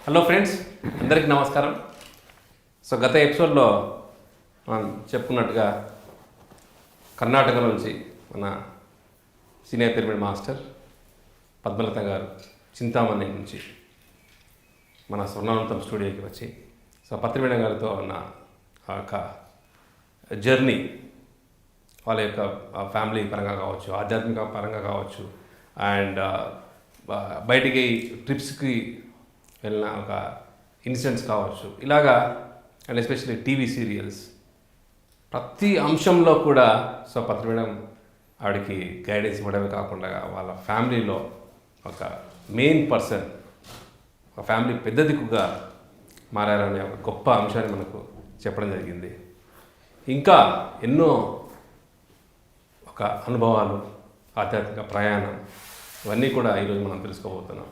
Hello friends, అందరికీ నమస్కారం. So గత ఎపిసోడ్లో మనం చెప్పుకున్నట్టుగా కర్ణాటక నుంచి మన సీనియర్ పిరమిడ్ మాస్టర్ పద్మలత గారు చింతామణి నుంచి మన స్వర్ణానంతం స్టూడియోకి వచ్చి సో పత్రిమేడ గారితో ఉన్న ఆ యొక్క జర్నీ, వాళ్ళ యొక్క ఫ్యామిలీ పరంగా కావచ్చు, ఆధ్యాత్మిక పరంగా కావచ్చు, అండ్ బయటికి ట్రిప్స్కి వెళ్ళిన ఒక ఇన్సిడెంట్స్ కావచ్చు, ఇలాగా అండ్ ఎస్పెషల్లీ టీవీ సీరియల్స్ ప్రతి అంశంలో కూడా సో పత్రి మేడం ఆవిడకి గైడెన్స్ ఇవ్వడమే కాకుండా వాళ్ళ ఫ్యామిలీలో ఒక మెయిన్ పర్సన్, ఒక ఫ్యామిలీ పెద్ద దిక్కుగా మారారనే ఒక గొప్ప అంశాన్ని మనకు చెప్పడం జరిగింది. ఇంకా ఎన్నో ఒక అనుభవాలు, ఆధ్యాత్మిక ప్రయాణం, ఇవన్నీ కూడా ఈరోజు మనం తెలుసుకోబోతున్నాం.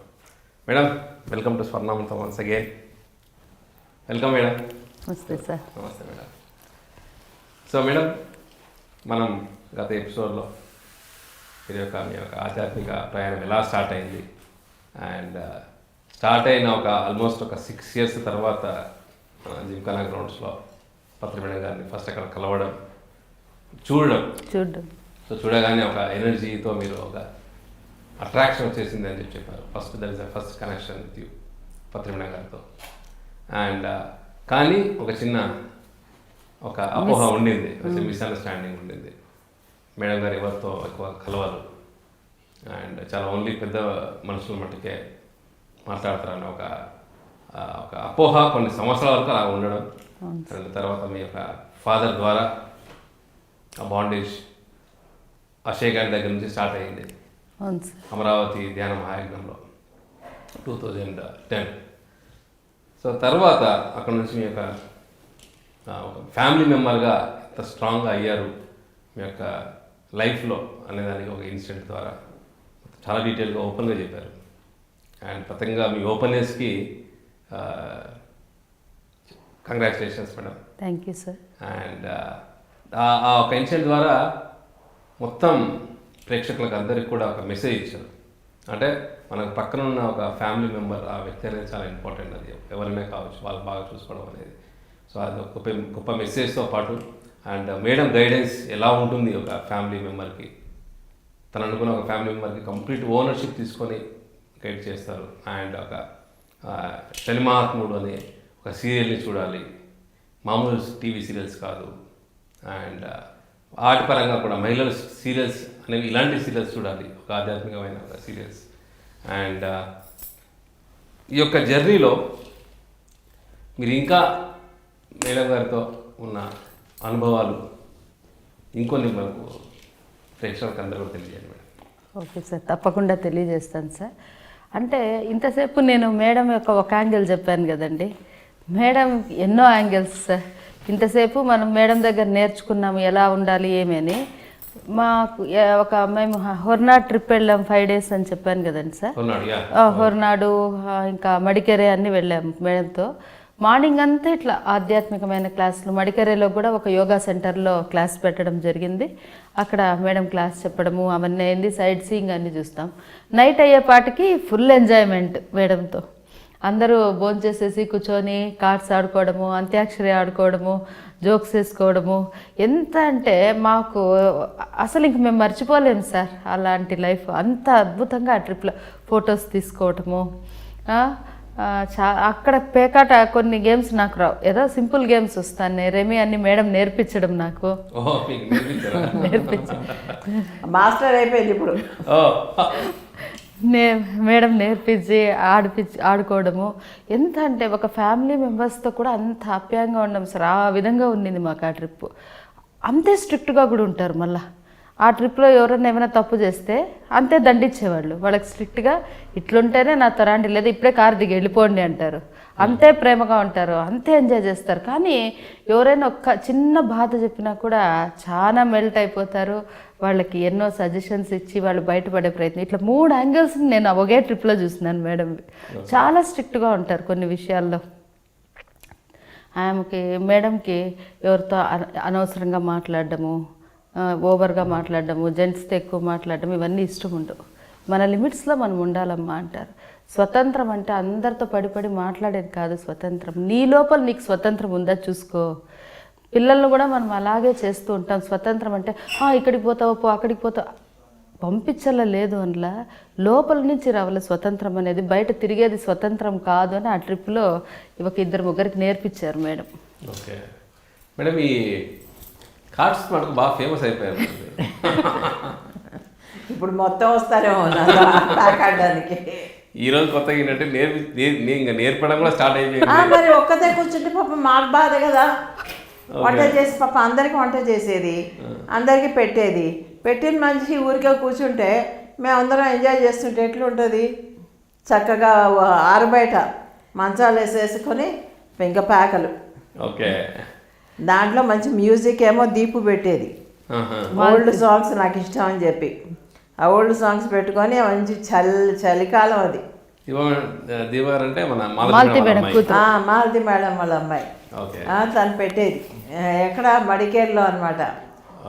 Madam, welcome to Swarnanantham once again. Welcome madam. నమస్తే సార్. నమస్తే మేడం. సో మేడం, మనం గత ఎపిసోడ్లో మీ యొక్క ఆధ్యాత్మిక ప్రయాణం ఎలా స్టార్ట్ అయింది, అండ్ స్టార్ట్ అయిన ఆల్మోస్ట్ ఒక 6 years తర్వాత జిమ్ఖానా గ్రౌండ్స్లో పత్రి మేడం గారిని ఫస్ట్ అక్కడ కలవడం, చూడడం. సో చూడగానే ఒక ఎనర్జీతో మీరు ఒక అట్రాక్షన్ వచ్చేసింది అని చెప్పారు. First connection with you Patri madam గారితో. అండ్ కానీ ఒక చిన్న అపోహ ఉండింది, మిస్అండర్స్టాండింగ్ ఉండింది. మేడం గారు ఎవరితో ఎక్కువ కలవరు అండ్ చాలా ఓన్లీ పెద్ద మనుషుల మట్టుకే మాట్లాడతారని ఒక అపోహ కొన్ని సంవత్సరాల వరకు అలా ఉండడం. తర్వాత మీ యొక్క ఫాదర్ ద్వారా ఆ బాండేజ్ అశయ్ గారి దగ్గర నుంచి స్టార్ట్ అయ్యింది అమరావతి ధ్యాన మహాయజ్ఞంలో 2010. సో తర్వాత అక్కడ నుంచి మీ యొక్క ఫ్యామిలీ మెంబర్గా ఎంత స్ట్రాంగ్గా అయ్యారు మీ యొక్క లైఫ్లో అనేదానికి ఒక ఇన్సిడెంట్ ద్వారా చాలా డీటెయిల్గా ఓపెన్గా చెప్పారు. అండ్ ప్రత్యేకంగా మీ ఓపెన్నెస్కి congratulations madam. Thank you sir. And ఆ ఒక ఇన్సిడెంట్ ద్వారా మొత్తం ప్రేక్షకులకు అందరికీ కూడా ఒక మెసేజ్ ఇచ్చారు. అంటే మనకు పక్కన ఉన్న ఒక ఫ్యామిలీ మెంబర్, ఆ వ్యక్తి అనేది చాలా ఇంపార్టెంట్. అది ఎవరైనా కావచ్చు, వాళ్ళు బాగా చూసుకోవడం అనేది. సో అది ఒక గొప్ప మెసేజ్తో పాటు అండ్ మేడం గైడెన్స్ ఎలా ఉంటుంది ఒక ఫ్యామిలీ మెంబర్కి, తను అనుకున్న ఒక ఫ్యామిలీ మెంబర్కి కంప్లీట్ ఓనర్షిప్ తీసుకొని గైడ్ చేస్తారు. అండ్ ఒక శనిమహాత్ముడు అనే ఒక సీరియల్ని చూడాలి, మామూలు టీవీ సీరియల్స్ కాదు. అండ్ ఆటి పరంగా కూడా మహిళల సీరియల్స్ అనేవి, ఇలాంటి సీరియల్స్ చూడాలి, ఒక ఆధ్యాత్మికమైన ఒక సీరియల్స్. అండ్ ఈ యొక్క జర్నీలో మీరు ఇంకా మేడం గారితో ఉన్న అనుభవాలు ఇంకొన్ని మనకు ప్రేక్షకులకు అందరూ తెలియజేయండి మేడం. ఓకే సార్, తప్పకుండా తెలియజేస్తాను సార్. అంటే ఇంతసేపు నేను మేడం యొక్క ఒక యాంగిల్ చెప్పాను కదండి. మేడం ఎన్నో యాంగిల్స్ సార్. ఇంతసేపు మనం మేడం దగ్గర నేర్చుకున్నాము ఎలా ఉండాలి ఏమని. మాకు మేము హొర్నాడు ట్రిప్ వెళ్ళాం 5 days అని చెప్పాను కదండి సార్. హొర్నాడు ఇంకా మడికెరే అన్నీ వెళ్ళాము మేడంతో. మార్నింగ్ అంతా ఇట్లా ఆధ్యాత్మికమైన క్లాసులు, మడికెరేలో కూడా ఒక యోగా సెంటర్లో క్లాస్ పెట్టడం జరిగింది. అక్కడ మేడం క్లాస్ చెప్పడము అవన్నీ అయింది. సైట్ సీయింగ్ అన్నీ చూస్తాం. నైట్ అయ్యేపాటికి ఫుల్ ఎంజాయ్మెంట్ మేడంతో. అందరూ భోంచేసేసి కూర్చొని కార్డ్స్ ఆడుకోవడము, అంత్యాక్షరి ఆడుకోవడము, జోక్స్ వేసుకోవడము. ఎంత అంటే మాకు అసలు ఇంక మేము మర్చిపోలేము సార్ అలాంటి లైఫ్. అంత అద్భుతంగా ఆ ట్రిప్లో ఫొటోస్ తీసుకోవటము. అక్కడ పేకాట కొన్ని గేమ్స్ నాకు రావు, ఏదో సింపుల్ గేమ్స్ వస్తాను. రెమీ అన్ని మేడం నేర్పించడం నాకు మాస్టర్ అయిపోయింది ఇప్పుడు. మేడం నేర్పించి ఆడుకోవడము. ఎంత అంటే ఒక ఫ్యామిలీ మెంబర్స్తో కూడా అంత ఆప్యాయంగా ఉన్నాం సార్. ఆ విధంగా ఉండింది మాకు ఆ ట్రిప్. అంతే స్ట్రిక్ట్గా కూడా ఉంటారు. మళ్ళీ ఆ ట్రిప్లో ఎవరైనా ఏమైనా తప్పు చేస్తే అంతే దండించేవాళ్ళు. వాళ్ళకి స్ట్రిక్ట్గా ఇట్లుంటేనే నాతో రాండి, లేదా ఇప్పుడే కారు దిగి వెళ్ళిపోండి అంటారు. అంతే ప్రేమగా ఉంటారు, అంతే ఎంజాయ్ చేస్తారు. కానీ ఎవరైనా ఒక్క చిన్న బాధ చెప్పినా కూడా చాలా మెల్ట్ అయిపోతారు. వాళ్ళకి ఎన్నో సజెషన్స్ ఇచ్చి వాళ్ళు బయటపడే ప్రయత్నం. ఇట్లా 3 angles నేను ఒకే ట్రిప్లో చూసినాను మేడం. చాలా స్ట్రిక్ట్గా ఉంటారు కొన్ని విషయాల్లో. మేడంకి ఎవరితో అనవసరంగా మాట్లాడడము, ఓవర్గా మాట్లాడడము, జెంట్స్తో ఎక్కువ మాట్లాడడం ఇవన్నీ ఇష్టం ఉండవు. మన లిమిట్స్లో మనం ఉండాలమ్మా అంటారు. స్వతంత్రం అంటే అందరితో పడి మాట్లాడేది కాదు స్వతంత్రం. నీ లోపల నీకు స్వతంత్రం ఉందా చూసుకో. పిల్లల్ని కూడా మనం అలాగే చేస్తూ ఉంటాం. స్వతంత్రం అంటే ఇక్కడికి పోతావో పో, అక్కడికి పోతావు, పంపించలే లేదు అందులో లోపల నుంచి రావాలి స్వతంత్రం అనేది. బయట తిరిగేది స్వతంత్రం కాదు అని ఆ ట్రిప్లో ఒక 2-3 నేర్పించారు మేడం. ఓకే మేడం, ఈ కార్డ్స్ మనకు బాగా ఫేమస్ అయిపోయారు. ఇప్పుడు మొత్తం వస్తారేమో ఆడడానికి. ఈరోజు కొత్తగా ఏంటంటే ఇంకా నేర్పడం కూడా స్టార్ట్ అయిపోయింది. మరి ఒక్కతే కూర్చుంటే పాప మాకు బాధ కదా. వంట చేసి పాప అందరికి వంట చేసేది, అందరికి పెట్టేది. పెట్టిన మనిషి ఊరికే కూర్చుంటే మేమందరం ఎంజాయ్ చేస్తుంటే ఎట్లుంటుంది. చక్కగా ఆరుబయట మంచాలు వేసేసుకొని ఇంకా ప్యాకలు. ఓకే, దాంట్లో మంచి మ్యూజిక్ ఏమో దీపు పెట్టేది. ఓల్డ్ సాంగ్స్ నాకు ఇష్టం అని చెప్పి ఆ ఓల్డ్ సాంగ్స్ పెట్టుకొని మంచి చలికాలం అది. దీవార్ అంటే మన మాలతి మేడం కూతురు. మాలతి మేడం వాళ్ళ అమ్మాయి. తను పెట్టేది ఎక్కడ మడికేరులో అనమాట.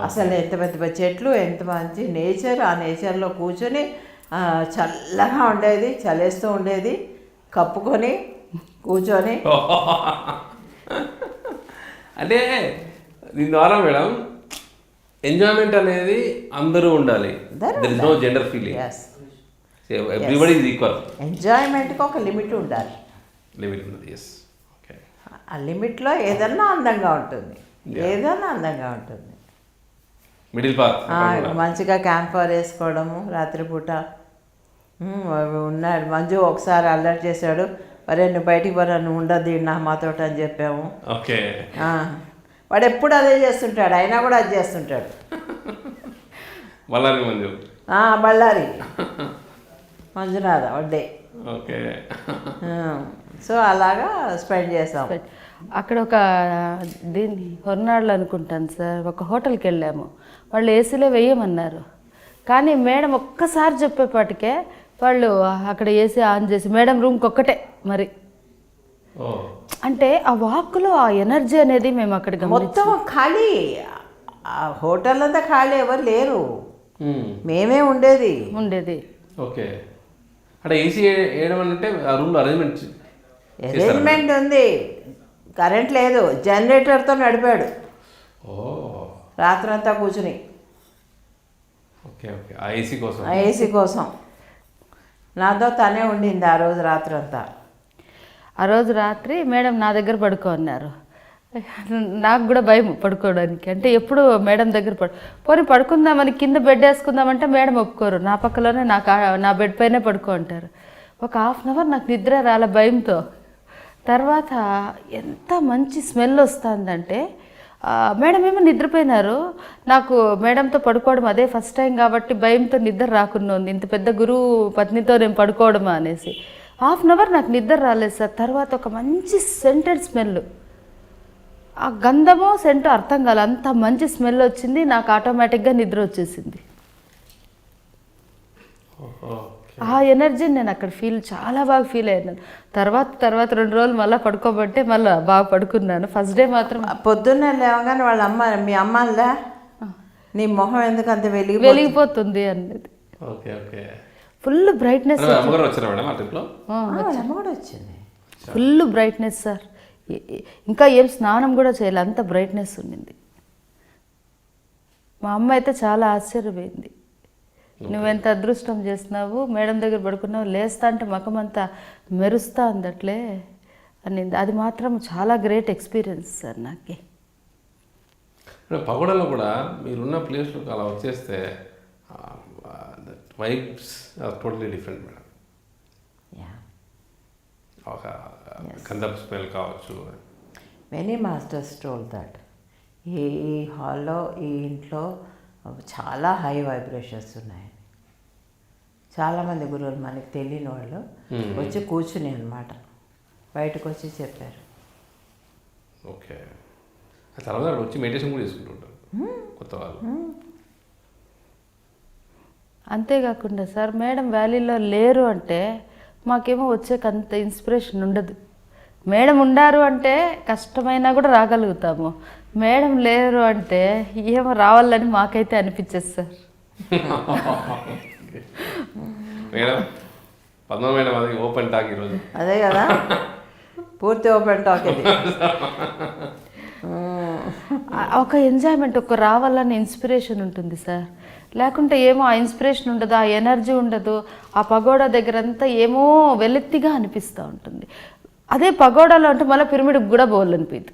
అసలు ఎంత పెద్ద చెట్లు, ఎంత మంచి నేచర్. ఆ నేచర్లో కూర్చొని చల్లగా ఉండేది, చలేస్తూ ఉండేది. కప్పుకొని కూర్చొని అంటే దీని ద్వారా మేడం ఎంజాయ్మెంట్ అనేది అందరూ ఉండాలి. There is no gender feeling. Everybody is equal. ఎంజాయ్మెంట్కి ఒక లిమిట్ ఉండాలి. లిమిట్ ఉన్నది. ఎస్. ఓకే, ఆ లిమిట్లో ఏదన్నా అందంగా ఉంటుంది, ఏదన్నా అందంగా ఉంటుంది. మిడిల్ పార్ట్ మంచిగా క్యాంప్ ఫైర్ వేసుకోవడము రాత్రిపూట. ఉన్నాడు మంజు ఒకసారి అల్లరి చేశాడు. మరే నువ్వు బయటికి పోరా, నువ్వు ఉండద్దు నా మాతోట అని చెప్పాము. ఓకే, వాడు ఎప్పుడు అదే చేస్తుంటాడు, అయినా కూడా అది చేస్తుంటాడు. బళ్ళారి మంజు. బళ్ళారి మంజునాథ వడ్డే. ఓకే, సో అలాగా స్పెండ్ చేసాం. అక్కడ ఒక హొర్నాడులో అనుకుంటాను సార్, ఒక హోటల్కి వెళ్ళాము. వాళ్ళు ఏసీలో వేయమన్నారు, కానీ మేడం ఒక్కసారి చెప్పేపాటికే వాళ్ళు అక్కడ ఏసీ ఆన్ చేసి మేడం రూమ్కి ఒక్కటే మరి. అంటే ఆ వాక్లో ఆ ఎనర్జీ అనేది మేము అక్కడ మొత్తం ఖాళీ. ఆ హోటల్ అంతా ఖాళీ, ఎవరు లేరు, మేమే ఉండేది. ఓకే, అంటే ఏసీ వేయడం అంటే ఆ రూమ్లో అరేంజ్మెంట్ ఉంది. కరెంట్ లేదు, జనరేటర్తో నడిపాడు రాత్రంతా కూర్చుని. ఓకే ఓకే, ఆ ఏసీ కోసం. ఆ ఏసీ కోసం నాతో తనే ఉండింది ఆ రోజు రాత్రంతా. ఆ రోజు రాత్రి మేడం నా దగ్గర పడుకో అన్నారు. నాకు కూడా భయం పడుకోవడానికి. అంటే ఎప్పుడు మేడం దగ్గర పోనీ పడుకుందామని కింద బెడ్ వేసుకుందామంటే మేడం ఒప్పుకోరు. నా పక్కలోనే నా బెడ్ పైనే పడుకో అంటారు. ఒక 1/2 అవర్ నాకు నిద్ర రాలే భయంతో. తర్వాత ఎంత మంచి స్మెల్ వస్తుందంటే మేడం ఏమో నిద్రపోయినారు. నాకు మేడంతో పడుకోవడం అదే ఫస్ట్ టైం కాబట్టి భయంతో నిద్ర రాకుండా ఉంది. ఇంత పెద్ద గురువు పత్నితో నేను పడుకోవడమా అనేసి 1/2 అవర్ నాకు నిద్ర రాలేదు సార్. తర్వాత ఒక మంచి సెంటెడ్ స్మెల్, ఆ గంధమో సెంటో అర్థం కాదు, అంత మంచి స్మెల్ వచ్చింది. నాకు ఆటోమేటిక్గా నిద్ర వచ్చేసింది. ఆ ఎనర్జీని నేను అక్కడ చాలా బాగా ఫీల్ అయ్యాను. తర్వాత 2 రోజులు మళ్ళీ పడుకోబట్టే మళ్ళీ బాగా పడుకున్నాను. ఫస్ట్ డే మాత్రం పొద్దున్నే లేవగానే వాళ్ళ అమ్మ, మీ అమ్మలా నీ మొహం ఎందుకు అంత వెలిగిపోతుంది అనేది. ఫుల్ బ్రైట్నెస్, వచ్చింది ఫుల్ బ్రైట్నెస్ సార్. ఇంకా ఏం స్నానం కూడా చేయాలి, అంత బ్రైట్నెస్ ఉండింది. మా అమ్మ అయితే చాలా ఆశ్చర్యపోయింది. నువ్వెంత అదృష్టం చేస్తున్నావు, మేడం దగ్గర పడుకున్నావు, లేస్తా అంటే మకం అంతా మెరుస్తా అందట్లే అనింది. అది మాత్రం చాలా గ్రేట్ ఎక్స్పీరియన్స్ సార్ నాకు. పగోడలో కూడా మీరున్న ప్లేస్లోకి అలా వచ్చేస్తే vibes are totally different madam. ఒక గంధపు స్మెల్ కావచ్చు. మెనీ మాస్టర్స్ టోల్డ్ దట్ ఈ హాల్లో, ఈ ఇంట్లో చాలా హై వైబ్రేషన్స్ ఉన్నాయి. చాలామంది గురువులు మనకి తెలియని వాళ్ళు వచ్చి కూర్చుని అనమాట బయటకు వచ్చి చెప్పారు. ఓకే, తర్వాత వచ్చి మెడిటేషన్ కూడా చేసుకుంటుంటారు కొత్త వాళ్ళు. అంతేకాకుండా సార్ మేడం వ్యాలీలో లేరు అంటే మాకేమో వచ్చేకంత ఇన్స్పిరేషన్ ఉండదు. మేడం ఉండారు అంటే కష్టమైనా కూడా రాగలుగుతాము. మేడం లేరు అంటే ఏమో రావాలని మాకైతే అనిపించేది సార్. మేడం పద్మ మేడం అది ఓపెన్ టాక్ ఈరోజు. అదే కదా, పూర్తి ఓపెన్ టాక్ ఇది. ఒక ఎంజాయ్మెంట్, ఒక రావాలని ఇన్స్పిరేషన్ ఉంటుంది సార్. లేకుంటే ఏమో ఆ ఇన్స్పిరేషన్ ఉండదు, ఆ ఎనర్జీ ఉండదు. ఆ పగోడా దగ్గర అంతా ఏమో వెలెత్తిగా అనిపిస్తూ ఉంటుంది. అదే పగోడాలో అంటే మళ్ళీ పిరమిడ్కి కూడా పోవాలనిపింది.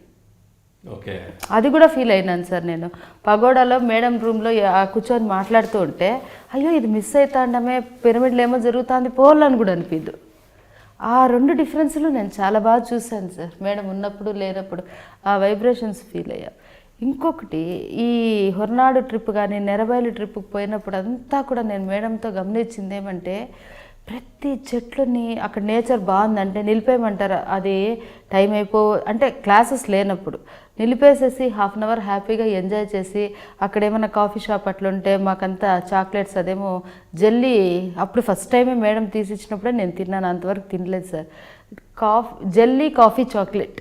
ఓకే, అది కూడా ఫీల్ అయినాను సార్ నేను. పగోడాలో మేడం రూమ్లో కూర్చొని మాట్లాడుతూ ఉంటే అయ్యో ఇది మిస్ అవుతాండమే, పిరమిడ్లో ఏమో జరుగుతుంది, పోవాలని కూడా అనిపిద్దు. ఆ రెండు డిఫరెన్స్లు నేను చాలా బాగా చూశాను సార్, మేడం ఉన్నప్పుడు లేనప్పుడు ఆ వైబ్రేషన్స్ ఫీల్ అయ్యా. ఇంకొకటి, ఈ హొర్నాడు ట్రిప్ కానీ నెరబైలు ట్రిప్కి పోయినప్పుడు అంతా కూడా నేను మేడంతో గమనించింది ఏమంటే, ప్రతి చెట్లని అక్కడ నేచర్ బాగుందంటే నిలిపేయమంటారు. అది టైం అంటే క్లాసెస్ లేనప్పుడు నిలిపేసేసి హాఫ్ అన్ అవర్ హ్యాపీగా ఎంజాయ్ చేసి, అక్కడ ఏమైనా కాఫీ షాప్ అట్లుంటే మాకంతా చాక్లెట్స్, అదేమో జెల్లీ అప్పుడు ఫస్ట్ టైమే మేడం తీసిచ్చినప్పుడే నేను తిన్నాను, అంతవరకు తినలేదు సార్. జెల్లీ కాఫీ చాక్లెట్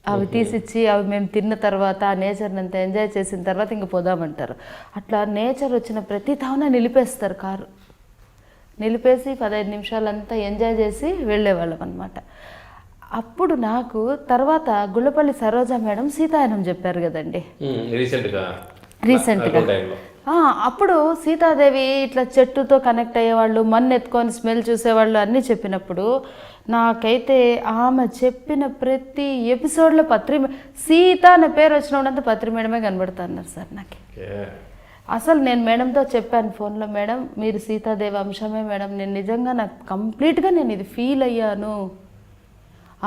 అవి తీసిచ్చి అవి మేము తిన్న తర్వాత ఆ నేచర్ని అంతా ఎంజాయ్ చేసిన తర్వాత ఇంక పోదామంటారు. అట్లా నేచర్ వచ్చిన ప్రతి తావున నిలిపేస్తారు కారు, నిలిపేసి 15 నిమిషాలంతా ఎంజాయ్ చేసి వెళ్ళేవాళ్ళం అనమాట. అప్పుడు నాకు తర్వాత గుళ్ళపల్లి సరోజా మేడం సీతాయనం చెప్పారు కదండి రీసెంట్గా. అప్పుడు సీతాదేవి ఇట్లా చెట్టుతో కనెక్ట్ అయ్యేవాళ్ళు, మన్ను ఎత్తుకొని స్మెల్ చూసేవాళ్ళు అన్నీ చెప్పినప్పుడు నాకైతే ఆమె చెప్పిన ప్రతి ఎపిసోడ్లో సీత అనే పేరు వచ్చినప్పుడంతా పత్రి మేడమే కనబడుతున్నారు సార్ నాకు. అసలు నేను మేడంతో చెప్పాను ఫోన్లో, మేడం మీరు సీతాదేవి అంశమే మేడం, నేను నిజంగా నాకు కంప్లీట్గా నేను ఇది ఫీల్ అయ్యాను.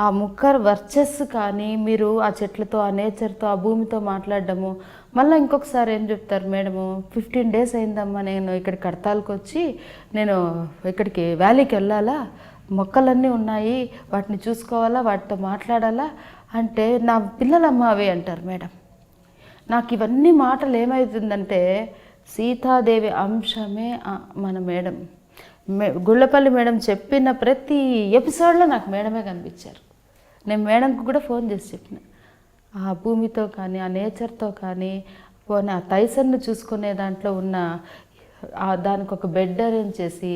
ఆ ముక్కర్ వర్చస్సు కానీ మీరు ఆ చెట్లతో, ఆ నేచర్తో, ఆ భూమితో మాట్లాడడము. మళ్ళీ ఇంకొకసారి ఏం చెప్తారు మేడము, 15 days అయిందమ్మా నేను ఇక్కడికి కడతాలకు వచ్చి, నేను ఇక్కడికి వ్యాలీకి వెళ్ళాలా, మొక్కలన్నీ ఉన్నాయి వాటిని చూసుకోవాలా, వాటితో మాట్లాడాలా అంటే నా పిల్లలమ్మ అవి అంటారు మేడం. నాకు ఇవన్నీ మాటలు ఏమవుతుందంటే సీతాదేవి అంశమే మన మేడం. గుళ్ళపల్లి మేడం చెప్పిన ప్రతి ఎపిసోడ్లో నాకు మేడమే కనిపించారు. నేను మేడంకి కూడా ఫోన్ చేసి చెప్పిన, ఆ భూమితో కానీ ఆ నేచర్తో కానీ పోనీ ఆ తైసన్ను చూసుకునే దాంట్లో ఉన్న దానికి ఒక బెడ్ అరేంజ్ చేసి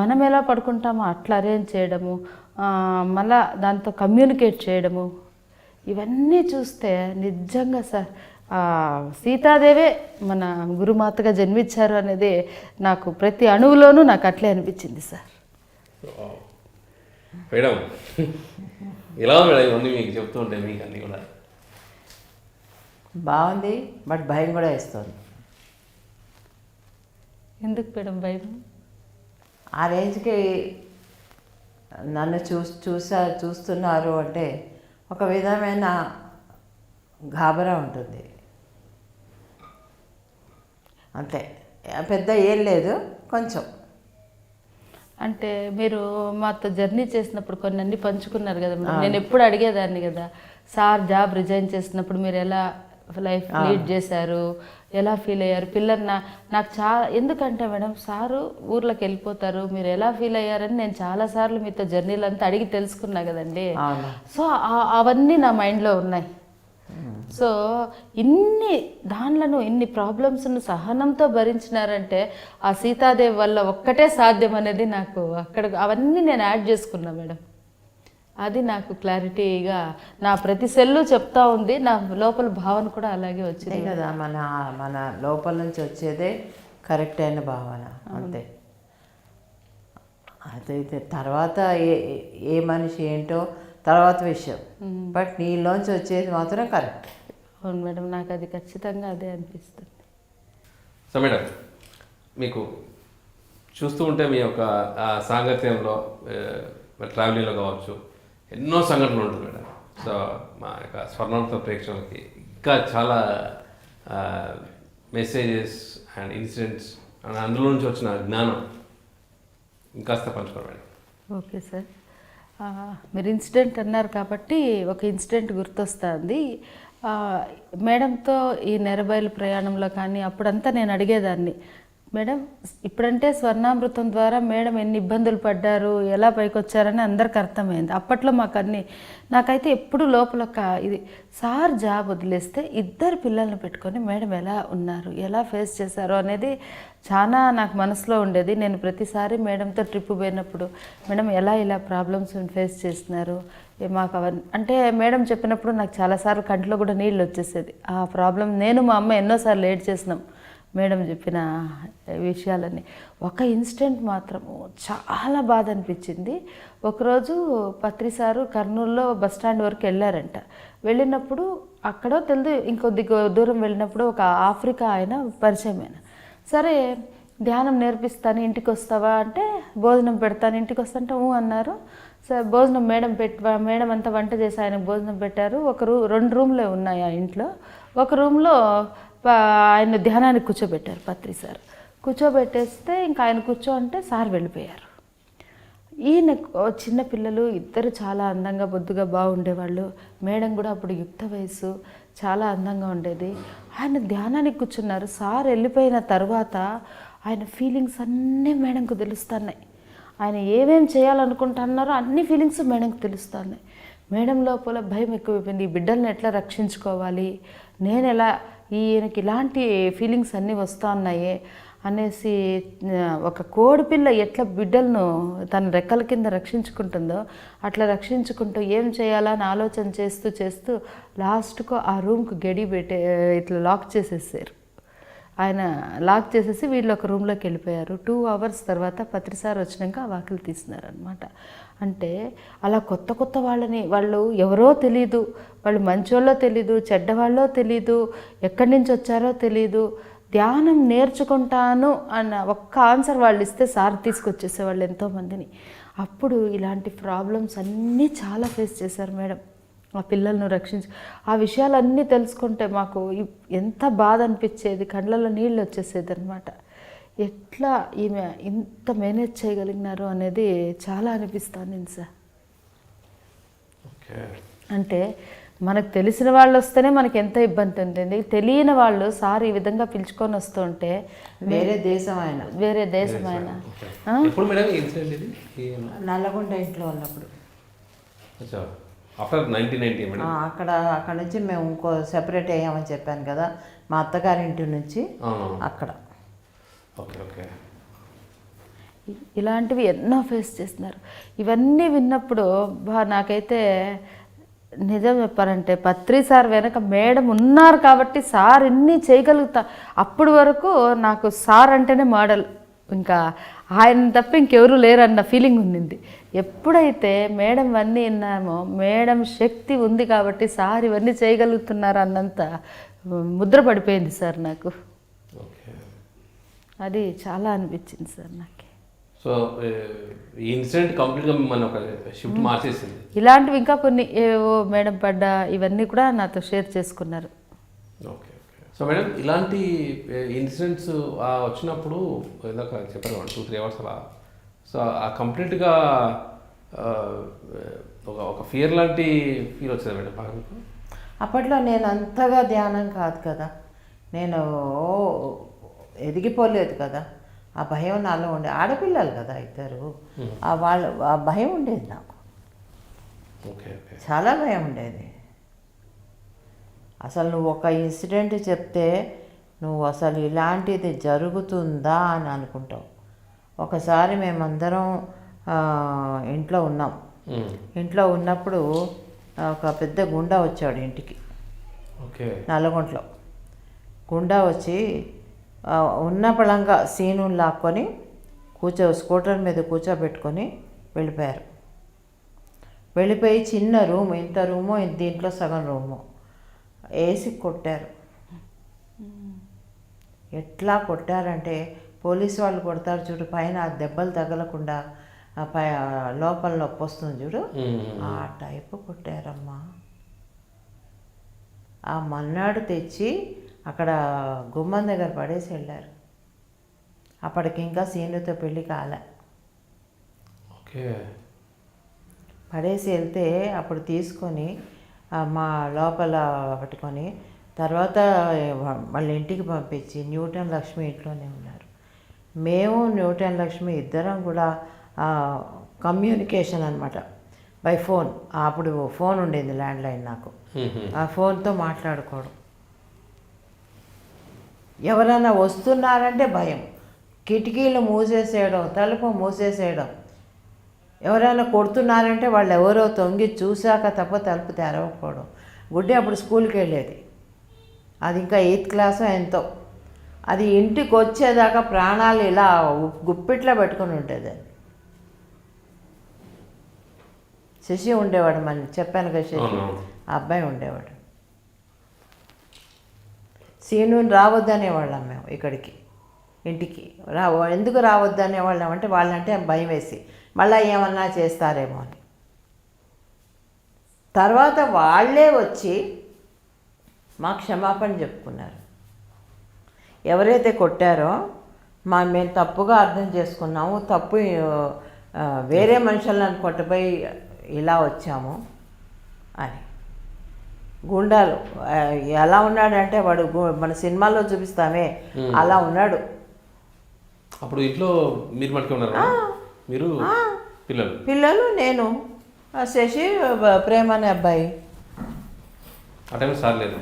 మనం ఎలా పడుకుంటామో అట్లా అరేంజ్ చేయడము, మళ్ళా దాంతో కమ్యూనికేట్ చేయడము, ఇవన్నీ చూస్తే నిజంగా సార్ సీతాదేవే మన గురుమాతగా జన్మించారు అనేది నాకు ప్రతి అణువులోనూ నాకు అట్లే అనిపించింది సార్. మేడం ఎలా మేడం ఇవన్నీ మీకు చెప్తుంటే మీకు అన్నీ కూడా బాగుంది, బట్ భయం కూడా వేస్తుంది. ఎందుకు మేడం భయం? ఆ రేంజ్కి నన్ను చూస్తున్నారు అంటే ఒక విధమైన గాబరా ఉంటుంది అంతే, పెద్ద ఏం లేదు కొంచెం. అంటే మీరు మాతో జర్నీ చేసినప్పుడు కొన్ని అన్ని పంచుకున్నారు కదా మేడం. నేను ఎప్పుడు అడిగేదాన్ని కదా, సార్ జాబ్ రిజైన్ చేసినప్పుడు మీరు ఎలా లైఫ్ లీడ్ చేశారు, ఎలా ఫీల్ అయ్యారు పిల్లల్ని నాకు ఎందుకంటే మేడం సారు ఊర్లోకి వెళ్ళిపోతారు, మీరు ఎలా ఫీల్ అయ్యారని నేను చాలాసార్లు మీతో జర్నీలు అంతా అడిగి తెలుసుకున్నా కదండి. సో అవన్నీ నా మైండ్లో ఉన్నాయి. సో ఇన్ని ప్రాబ్లమ్స్ను సహనంతో భరించినారంటే ఆ సీతాదేవి వల్ల ఒక్కటే సాధ్యం అనేది నాకు అక్కడ అవన్నీ నేను యాడ్ చేసుకున్నా మేడం. అది నాకు క్లారిటీగా నా ప్రతి సెల్లు చెప్తా ఉంది, నా లోపల భావన కూడా అలాగే వచ్చింది కదా. మన లోపల నుంచి వచ్చేదే కరెక్ట్ అయిన భావన అంతే. అదైతే తర్వాత ఏ మనిషి ఏంటో తర్వాత విషయం, బట్ నీలోంచి వచ్చేది మాత్రం కరెక్ట్. అవును మేడం, నాకు అది ఖచ్చితంగా అదే అనిపిస్తుంది. సో మేడం మీకు చూస్తూ ఉంటే మీ యొక్క సాంగత్యంలో ట్రావెలింగ్లో కావచ్చు ఎన్నో సంఘటనలు ఉంటుంది మేడం. సో మా యొక్క స్వర్ణాంత ప్రేక్షకులకి ఇంకా చాలా మెసేజెస్ అండ్ ఇన్సిడెంట్స్ అండ్ అందులో నుంచి వచ్చిన జ్ఞానం ఇంకాస్త పంచుకోండి మేడం. ఓకే సార్, మీరు ఇన్సిడెంట్ అన్నారు కాబట్టి ఒక ఇన్సిడెంట్ గుర్తొస్తుంది. మేడంతో ఈ నెరబైలు ప్రయాణంలో కానీ అప్పుడంతా నేను అడిగేదాన్ని, మేడం ఇప్పుడంటే స్వర్ణామృతం ద్వారా మేడం ఎన్ని ఇబ్బందులు పడ్డారు, ఎలా పైకి వచ్చారని అందరికి అర్థమైంది. అప్పట్లో మాకు నాకైతే ఎప్పుడు లోపల ఇది సార్ జాబ్ వదిలేస్తే 2 పిల్లల్ని పెట్టుకొని మేడం ఎలా ఉన్నారు, ఎలా ఫేస్ చేశారు అనేది చాలా నాకు మనసులో ఉండేది. నేను ప్రతిసారి మేడంతో ట్రిప్ పోయినప్పుడు మేడం ఇలా ప్రాబ్లమ్స్ ఫేస్ చేస్తున్నారు మాకు అవన్నీ అంటే మేడం చెప్పినప్పుడు నాకు చాలాసార్లు కంట్లో కూడా నీళ్ళు వచ్చేసేది. ఆ ప్రాబ్లం నేను మా అమ్మ ఎన్నోసార్లు ఏడ్ చేసినాం మేడం చెప్పిన విషయాలన్నీ. ఒక ఇన్సిడెంట్ మాత్రము చాలా బాధ అనిపించింది. ఒకరోజు పత్రి సారు కర్నూలులో బస్ స్టాండ్ వరకు వెళ్ళారంట. వెళ్ళినప్పుడు అక్కడో తెలియదు ఇంకొద్ది దూరం వెళ్ళినప్పుడు ఒక ఆఫ్రికా ఆయన పరిచయం అయిన. సరే ధ్యానం నేర్పిస్తాను ఇంటికి వస్తావా అంటే, భోజనం పెడతాను ఇంటికి వస్తాంటే అన్నారు. సరే భోజనం మేడం అంతా వంట చేసి ఆయనకు భోజనం పెట్టారు. 2 రూమ్లే ఉన్నాయి ఆ ఇంట్లో. ఒక రూమ్లో ఆయన ధ్యానానికి కూర్చోబెట్టారు పత్రి సార్. కూర్చోబెట్టేస్తే ఇంకా ఆయన కూర్చో అంటే సార్ వెళ్ళిపోయారు. ఈయన చిన్న పిల్లలు 2 చాలా అందంగా బొద్దుగా బాగుండేవాళ్ళు. మేడం కూడా అప్పుడు యుక్త వయసు, చాలా అందంగా ఉండేది. ఆయన ధ్యానానికి కూర్చున్నారు. సార్ వెళ్ళిపోయిన తర్వాత ఆయన ఫీలింగ్స్ అన్నీ మేడంకు తెలుస్తున్నాయి. ఆయన ఏమేం చేయాలనుకుంటున్నారో అన్ని ఫీలింగ్స్ మేడంకు తెలుస్తున్నాయి. మేడం లోపల భయం ఎక్కువైపోయింది. ఈ బిడ్డల్ని ఎట్లా రక్షించుకోవాలి, నేను ఎలా ఈయనకి ఇలాంటి ఫీలింగ్స్ అన్నీ వస్తూ ఉన్నాయే అనేసి, ఒక కోడిపిల్ల ఎట్లా బిడ్డలను తన రెక్కల కింద రక్షించుకుంటుందో అట్లా రక్షించుకుంటూ ఏం చేయాలని ఆలోచన చేస్తూ లాస్ట్కు ఆ రూమ్కి గడి ఇట్లా లాక్ చేసేసారు. ఆయన లాక్ చేసేసి వీళ్ళు ఒక రూమ్లోకి వెళ్ళిపోయారు. 2 అవర్స్ తర్వాత పత్రి సార్ వచ్చినాక ఆ వాకిలు తీసినారనమాట. అంటే అలా కొత్త వాళ్ళని, వాళ్ళు ఎవరో తెలీదు, వాళ్ళు మంచోళ్ళో తెలీదు, చెడ్డవాళ్ళో తెలీదు, ఎక్కడి నుంచి వచ్చారో తెలీదు, ధ్యానం నేర్చుకుంటాను అన్న ఒక్క ఆన్సర్ వాళ్ళు ఇస్తే సార్ తీసుకొచ్చేసేవాళ్ళు ఎంతోమందిని. అప్పుడు ఇలాంటి ప్రాబ్లమ్స్ అన్నీ చాలా ఫేస్ చేశారు మేడం. ఆ పిల్లలను రక్షించి ఆ విషయాలన్నీ తెలుసుకుంటే మాకు ఎంత బాధ అనిపించేది, కళ్ళల్లో నీళ్ళు వచ్చేసేది అనమాట. ఎట్లా ఈమె ఇంత మేనేజ్ చేయగలిగినారు అనేది చాలా అనిపిస్తుంది సార్. అంటే మనకు తెలిసిన వాళ్ళు వస్తేనే మనకి ఎంత ఇబ్బంది ఉంటుంది, తెలియని వాళ్ళు సార్ ఈ విధంగా పిలుచుకొని వస్తుంటే వేరే దేశం ఆయన నల్లగొండ ఇంట్లో ఉన్నప్పుడు ఆఫ్టర్ 1990 అక్కడ నుంచి మేము ఇంకో సెపరేట్ అయ్యామని చెప్పాను కదా, మా అత్తగారింటి నుంచి అక్కడ. Okay okay. ఇలాంటివి ఎన్నో ఫేస్ చేస్తున్నారు. ఇవన్నీ విన్నప్పుడు నాకైతే నిజం చెప్పారంటే పత్రి సార్ వెనక మేడం ఉన్నారు కాబట్టి సార్ ఇన్ని చేయగలుగుతా. అప్పటి వరకు నాకు సార్ అంటేనే మోడల్, ఇంకా ఆయన తప్ప ఇంకెవరూ లేరన్న ఫీలింగ్ ఉండింది. ఎప్పుడైతే మేడం ఇవన్నీ విన్నామో, మేడం శక్తి ఉంది కాబట్టి సార్ ఇవన్నీ చేయగలుగుతున్నారు అన్నంత ముద్ర పడిపోయింది సార్ నాకు. అది చాలా అనిపించింది సార్ నాకు. సో ఈ ఇన్సిడెంట్ కంప్లీట్గా మిమ్మల్ని ఒక షిఫ్ట్ మార్చేసింది. ఇలాంటివి ఇంకా కొన్ని ఏవో మేడం పడ్డా ఇవన్నీ కూడా నాతో షేర్ చేసుకున్నారు. Okay okay. సో మేడం ఇలాంటి ఇన్సిడెంట్స్ వచ్చినప్పుడు ఇందాక చెప్పారు 2-3 అవర్స్ అలా, సో ఆ కంప్లీట్గా ఒక ఫియర్ లాంటి ఫీల్ వచ్చింది మేడం బాగా? అప్పట్లో నేను అంతగా ధ్యానం కాదు కదా, నేను ఎదిగిపోలేదు కదా, ఆ భయం నాలో ఉండే. ఆడపిల్లలు కదా 2, ఆ భయం ఉండేది నాకు. చాలా భయం ఉండేది. అసలు నువ్వు ఒక ఇన్సిడెంట్ చెప్తే నువ్వు అసలు ఇలాంటిది జరుగుతుందా అని అనుకుంటావు. ఒకసారి మేమందరం ఇంట్లో ఉన్నాం. ఇంట్లో ఉన్నప్పుడు ఒక పెద్ద గుండా వచ్చాడు ఇంటికి. నల్లగొండలో గుండా వచ్చి ఉన్న పళంగా సీను లాక్కొని స్కూటర్ మీద కూర్చోబెట్టుకొని వెళ్ళిపోయారు. వెళ్ళిపోయి చిన్న రూమ్, ఇంత రూమో దీంట్లో సగం రూమో వేసి కొట్టారు. ఎట్లా కొట్టారంటే పోలీసు వాళ్ళు కొడతారు చూడు, పైన ఆ దెబ్బలు తగలకుండా లోపల నొప్పి వస్తుంది చూడు, ఆ టైపు కొట్టారమ్మా. ఆ మన్నాడు తెచ్చి అక్కడ గుమ్మం దగ్గర పడేసి వెళ్ళారు. అప్పటికి ఇంకా సీనుతో పెళ్ళి కాలే. పడేసి వెళ్తే అప్పుడు తీసుకొని మా లోపల పట్టుకొని తర్వాత మళ్ళీ ఇంటికి పంపించి న్యూటన్ లక్ష్మి ఇంట్లోనే ఉన్నారు. మేము న్యూటన్ లక్ష్మి ఇద్దరం కూడా కమ్యూనికేషన్ అనమాట బై ఫోన్. అప్పుడు ఫోన్ ఉండేది ల్యాండ్లైన్ నాకు. ఆ ఫోన్తో మాట్లాడుకోవడం. ఎవరైనా వస్తున్నారంటే భయం, కిటికీలు మూసేసేయడం, తలుపు మూసేసేయడం. ఎవరైనా కొడుతున్నారంటే వాళ్ళు ఎవరో తొంగి చూశాక తప్ప తలుపు తెరవకపోవడం. గుడ్డి అప్పుడు స్కూల్కి వెళ్ళేది, అది ఇంకా 8th క్లాస్ ఎంతో. అది ఇంటికి వచ్చేదాకా ప్రాణాలు ఇలా గుప్పిట్లో పెట్టుకుని ఉంటుంది. శశి ఉండేవాడు, మన చెప్పాను కదా శశి, ఆ అబ్బాయి ఉండేవాడు. సీనుని రావద్దనేవాళ్ళం మేము ఇక్కడికి, ఇంటికి ఎందుకు రావద్దనేవాళ్ళం అంటే వాళ్ళంటే భయం వేసి మళ్ళీ ఏమన్నా చేస్తారేమో అని. తర్వాత వాళ్ళే వచ్చి మా క్షమాపణ చెప్పుకున్నారు. ఎవరైతే కొట్టారో మేము తప్పుగా అర్థం చేసుకున్నాము, తప్పు వేరే మనుషులను కొట్టబోయి ఇలా వచ్చాము అని. గుండాలు ఎలా ఉన్నాడంటే వాడు మన సినిమాల్లో చూపిస్తామే అలా ఉన్నాడు. అప్పుడు ఇంట్లో మీరు మటుకే ఉన్నారు, మీరు పిల్లలు, నేను, శశి, ప్రేమ అనే అబ్బాయి. ఆ టైం సార్ లేదు?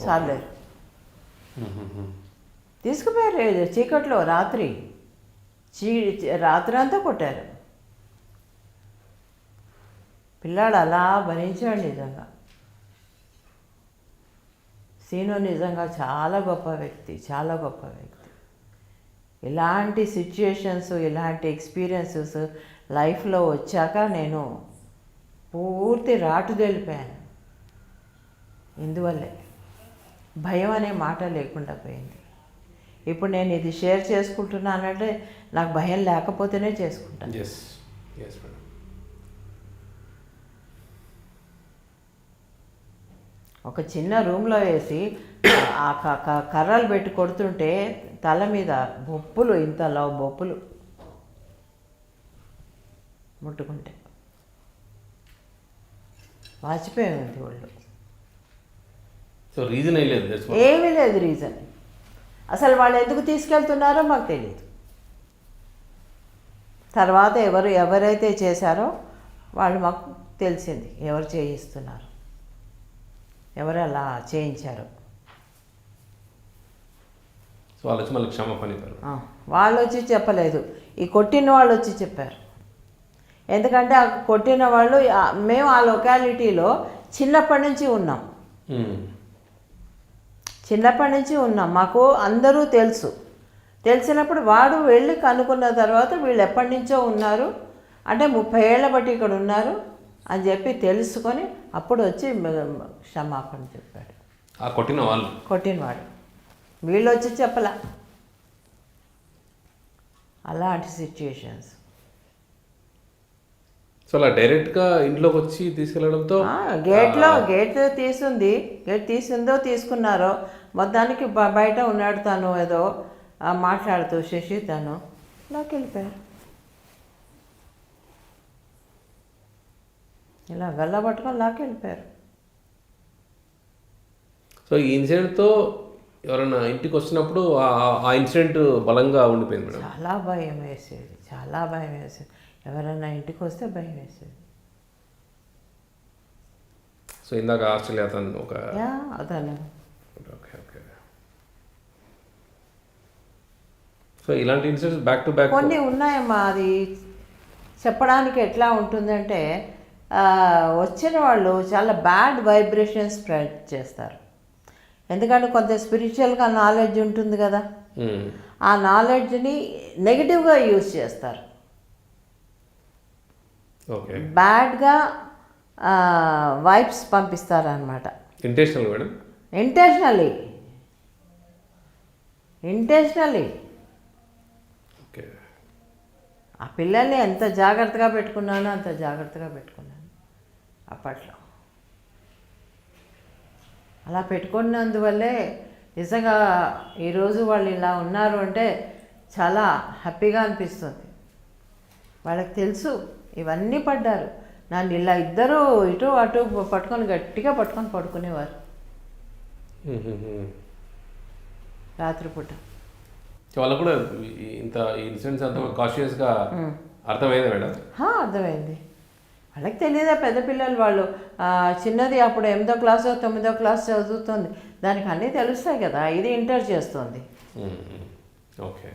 సార్లేరు. తీసుకుపోయారు చీకట్లో రాత్రి అంతా కొట్టారు. పిల్లాడు అలా భరించాడు. నిజంగా సీను నిజంగా చాలా గొప్ప వ్యక్తి, చాలా గొప్ప వ్యక్తి. ఇలాంటి సిచ్యుయేషన్స్, ఇలాంటి ఎక్స్పీరియన్సెస్ లైఫ్లో వచ్చాక నేను పూర్తి రాటుదేలిపోయాను. ఇందువల్లే భయం అనే మాట లేకుండా పోయింది. ఇప్పుడు నేను ఇది షేర్ చేసుకుంటున్నానంటే నాకు భయం లేకపోతేనే చేసుకుంటాను. ఒక చిన్న రూమ్లో వేసి ఆ కర్రలు పెట్టి కొడుతుంటే తల మీద బొప్పులు, ఇంతలో బొప్పులు ముట్టుకుంటే వాచిపోయింది వాళ్ళు. సో రీజన్ ఏమీ లేదు రీజన్. అసలు వాళ్ళు ఎందుకు తీసుకెళ్తున్నారో మాకు తెలియదు. తర్వాత ఎవరైతే చేశారో వాళ్ళు మాకు తెలిసింది, ఎవరు చేయిస్తున్నారు, ఎవరు అలా చేయించారు. సో వాళ్ళు వచ్చి మళ్ళీ క్షమాపణ చెప్పారు. వాళ్ళు వచ్చి చెప్పలేదు, ఈ కొట్టిన వాళ్ళు వచ్చి చెప్పారు. ఎందుకంటే ఆ కొట్టిన వాళ్ళు మేము ఆ లొకాలిటీలో చిన్నప్పటి నుంచి ఉన్నాం. మాకు అందరూ తెలుసు. తెలిసినప్పుడు వాడు వెళ్ళి కనుక్కున్న తర్వాత వీళ్ళు ఎప్పటి నుంచో ఉన్నారు అంటే 30 ఏళ్ళ బట్టి ఇక్కడ ఉన్నారు అని చెప్పి తెలుసుకొని అప్పుడు వచ్చి క్షమాపణ చెప్పాడు. ఆ కొట్టినవాడు వీళ్ళు వచ్చి చెప్పలా. అలాంటి సిచ్యుయేషన్స్. సో అలా డైరెక్ట్గా ఇంట్లోకి వచ్చి తీసుకెళ్ళడంతో గేట్ తీసిందో తీసుకున్నారో మొత్తానికి బయట ఉన్నాడు తను, ఏదో మాట్లాడుతూ శశి తను లోకి వెళ్ళిపోయారు. ఇలా గల్లా పట్టుకొని లాక్కి వెళ్ళిపోయారు. సో ఈ ఇన్సిడెంట్తో ఎవరైనా ఇంటికి వచ్చినప్పుడు ఆ ఇన్సిడెంట్ బలంగా ఉండిపోయింది మేడం. చాలా భయం వేసేది. ఎవరైనా ఇంటికి వస్తే భయం వేసేది. సో ఇందాక ఆస్ట్రేలియా అతను అతను ఓకే. సో ఇలాంటి ఇన్సిడెంట్స్ బ్యాక్ టు బ్యాక్ కొన్ని ఉన్నాయమ్మా. అది చెప్పడానికి ఎట్లా ఉంటుందంటే వచ్చిన వాళ్ళు చాలా బ్యాడ్ వైబ్రేషన్స్ స్ప్రెడ్ చేస్తారు. ఎందుకంటే కొంత స్పిరిచువల్గా నాలెడ్జ్ ఉంటుంది కదా, ఆ నాలెడ్జ్ని నెగిటివ్గా యూజ్ చేస్తారు. బ్యాడ్గా వైబ్స్ పంపిస్తారనమాట. ఇంటెన్షనల్లీ ఆ పిల్లల్ని ఎంత జాగ్రత్తగా పెట్టుకున్నానో అంత జాగ్రత్తగా పెట్టుకున్నాను అప్పట్లో. అలా పెట్టుకున్నందువల్లే నిజంగా ఈరోజు వాళ్ళు ఇలా ఉన్నారు అంటే చాలా హ్యాపీగా అనిపిస్తుంది. వాళ్ళకి తెలుసు ఇవన్నీ పడ్డారు. నన్ను ఇలా ఇద్దరు ఇటు అటు పట్టుకొని గట్టిగా పట్టుకొని పడుకునేవారు రాత్రిపూట. వాళ్ళకు కూడా ఇంత ఇన్సిడెంట్స్ అంత కాన్షియస్గా అర్థమైందా మేడం? అర్థమైంది. వాళ్ళకి తెలియదా, పెద్ద పిల్లలు వాళ్ళు. చిన్నది అప్పుడు 8వ క్లాసో 9వ క్లాస్ చదువుతుంది, దానికి అన్నీ తెలుస్తాయి కదా. ఇది ఇంటర్ చేస్తుంది. ఓకే,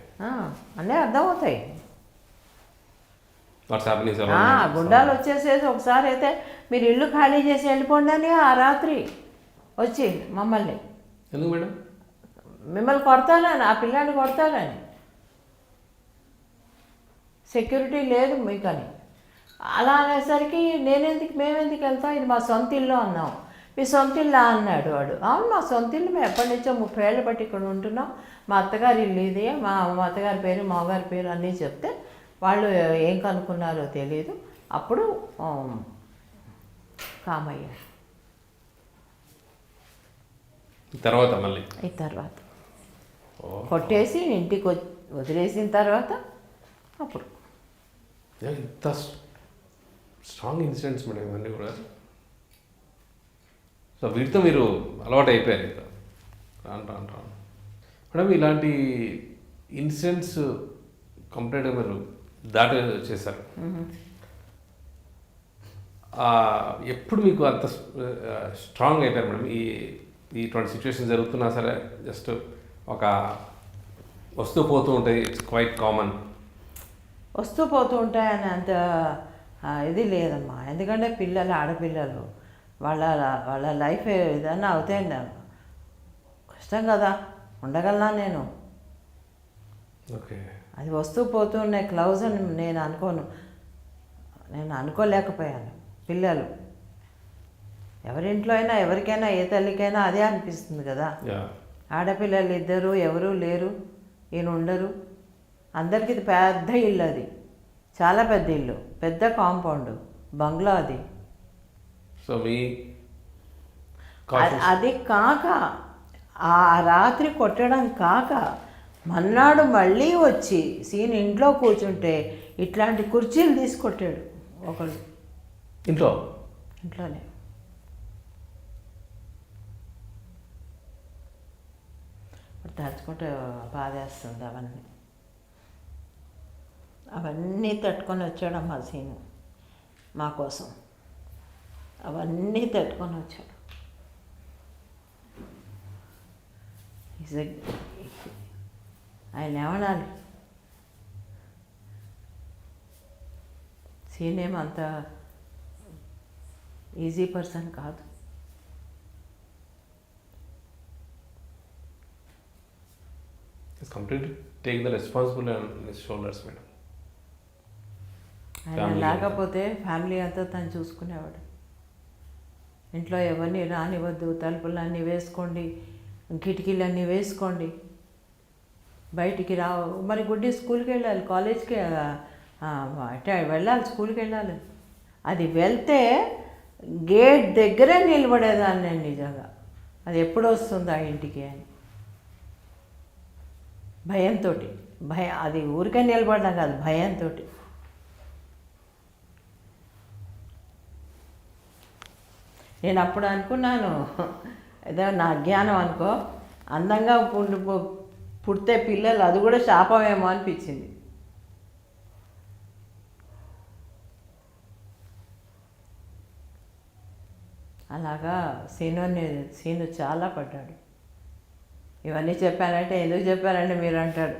అన్నీ అర్థమవుతాయి. వాట్సాప్ గుండాలు వచ్చేసేసి ఒకసారి అయితే మీరు ఇల్లు ఖాళీ చేసి వెళ్ళిపోండి అని ఆ రాత్రి వచ్చి మమ్మల్ని, ఎందుకు మేడం? మిమ్మల్ని కొడతానని, ఆ పిల్లాన్ని కొడతానని, సెక్యూరిటీ లేదు మీకని. అలా అనేసరికి మేమెందుకు వెళ్తాం, ఇది మా సొంత ఇల్లు అన్నాం. మీ సొంత ఇల్లా అన్నాడు వాడు. అవును, మా సొంత ఇల్లు, మేము ఎప్పటి నుంచో 30 ఏళ్ళ బట్టి ఇక్కడ ఉంటున్నాం, మా అత్తగారి ఇల్లు ఇది, మా అత్తగారి పేరు మామగారి పేరు అన్నీ చెప్తే వాళ్ళు ఏం కనుక్కున్నారో తెలియదు. అప్పుడు కామయ్యారు. తర్వాత మళ్ళీ ఈ తర్వాత కొట్టేసి ఇంటికి వదిలేసిన తర్వాత అప్పుడు ఇంత స్ట్రాంగ్ ఇన్సిడెంట్స్ మేడం ఇవన్నీ కూడా. సో వీటితో మీరు అలవాటు అయిపోయారు ఇంకా రాను. మేడం ఇలాంటి ఇన్సిడెంట్స్ కంప్లీట్గా మీరు దాటి చేశారు. ఎప్పుడు మీకు అంత స్ట్రాంగ్ అయిపోయారు మేడం? ఇటువంటి సిచ్యువేషన్ జరుగుతున్నా సరే జస్ట్ ఒక వస్తూ పోతూ ఉంటాయి, ఇట్స్ క్వైట్ కామన్. వస్తూ పోతూ ఉంటాయని అంత ఇది లేదమ్మా. ఎందుకంటే పిల్లలు, ఆడపిల్లలు, వాళ్ళ లైఫ్ ఏదన్నా అవుతాయండి, కష్టం కదా. ఉండగలనా నేను? ఓకే, అది వస్తూ పోతూ ఉండే క్లౌజ్ అని నేను అనుకోలేకపోయాను. పిల్లలు ఎవరింట్లో అయినా, ఎవరికైనా, ఏ తల్లికైనా అదే అనిపిస్తుంది కదా. ఆడపిల్లలు ఇద్దరు ఎవరూ లేరు, ఈయన ఉండరు. అందరికీ ఇది పెద్ద ఇల్లు, అది చాలా పెద్ద ఇల్లు, పెద్ద కాంపౌండ్, బంగ్లా అది. సో మీ అది కాక ఆ రాత్రి కొట్టడం కాక మన్నాడు మళ్ళీ వచ్చి సీన్ ఇంట్లో కూర్చుంటే ఇట్లాంటి కుర్చీలు తీసుకొట్టాడు ఒకళ్ళు ఇంట్లోనే. తలుచుకుంటే బాధేస్తుంది. అవన్నీ తట్టుకొని వచ్చాడమ్మా సీను మా కోసం. అవన్నీ తట్టుకొని వచ్చాడు. ఆయన ఏమనాలి, సీన్ ఏమంత ఈజీ పర్సన్ కాదు. Completely take the responsibility on his shoulders madam. ఆయన లేకపోతే ఫ్యామిలీ అంతా తను చూసుకునేవాడు. ఇంట్లో ఎవరిని రానివద్దు, తలుపులన్నీ వేసుకోండి, కిటికీలన్నీ వేసుకోండి, బయటికి మరి గుడ్డి స్కూల్కి వెళ్ళాలి, కాలేజ్కి వెళ్ళాలి, స్కూల్కి వెళ్ళాలి. అది వెళ్తే గేట్ దగ్గరే నిలబడేదాన్ని నేను నిజంగా. అది ఎప్పుడు వస్తుంది ఆ ఇంటికి అని భయంతో. అది ఊరికే నిలబడ్డా కాదు, భయంతో. నేను అప్పుడు అనుకున్నాను, ఏదో నా అజ్ఞానం అనుకో, అందంగా పుడితే పిల్లలు అది కూడా శాపమేమో అనిపించింది. అలాగా సీను చాలా పడ్డాడు. ఇవన్నీ చెప్పానంటే ఎందుకు చెప్పారంటే మీరు అంటాడు.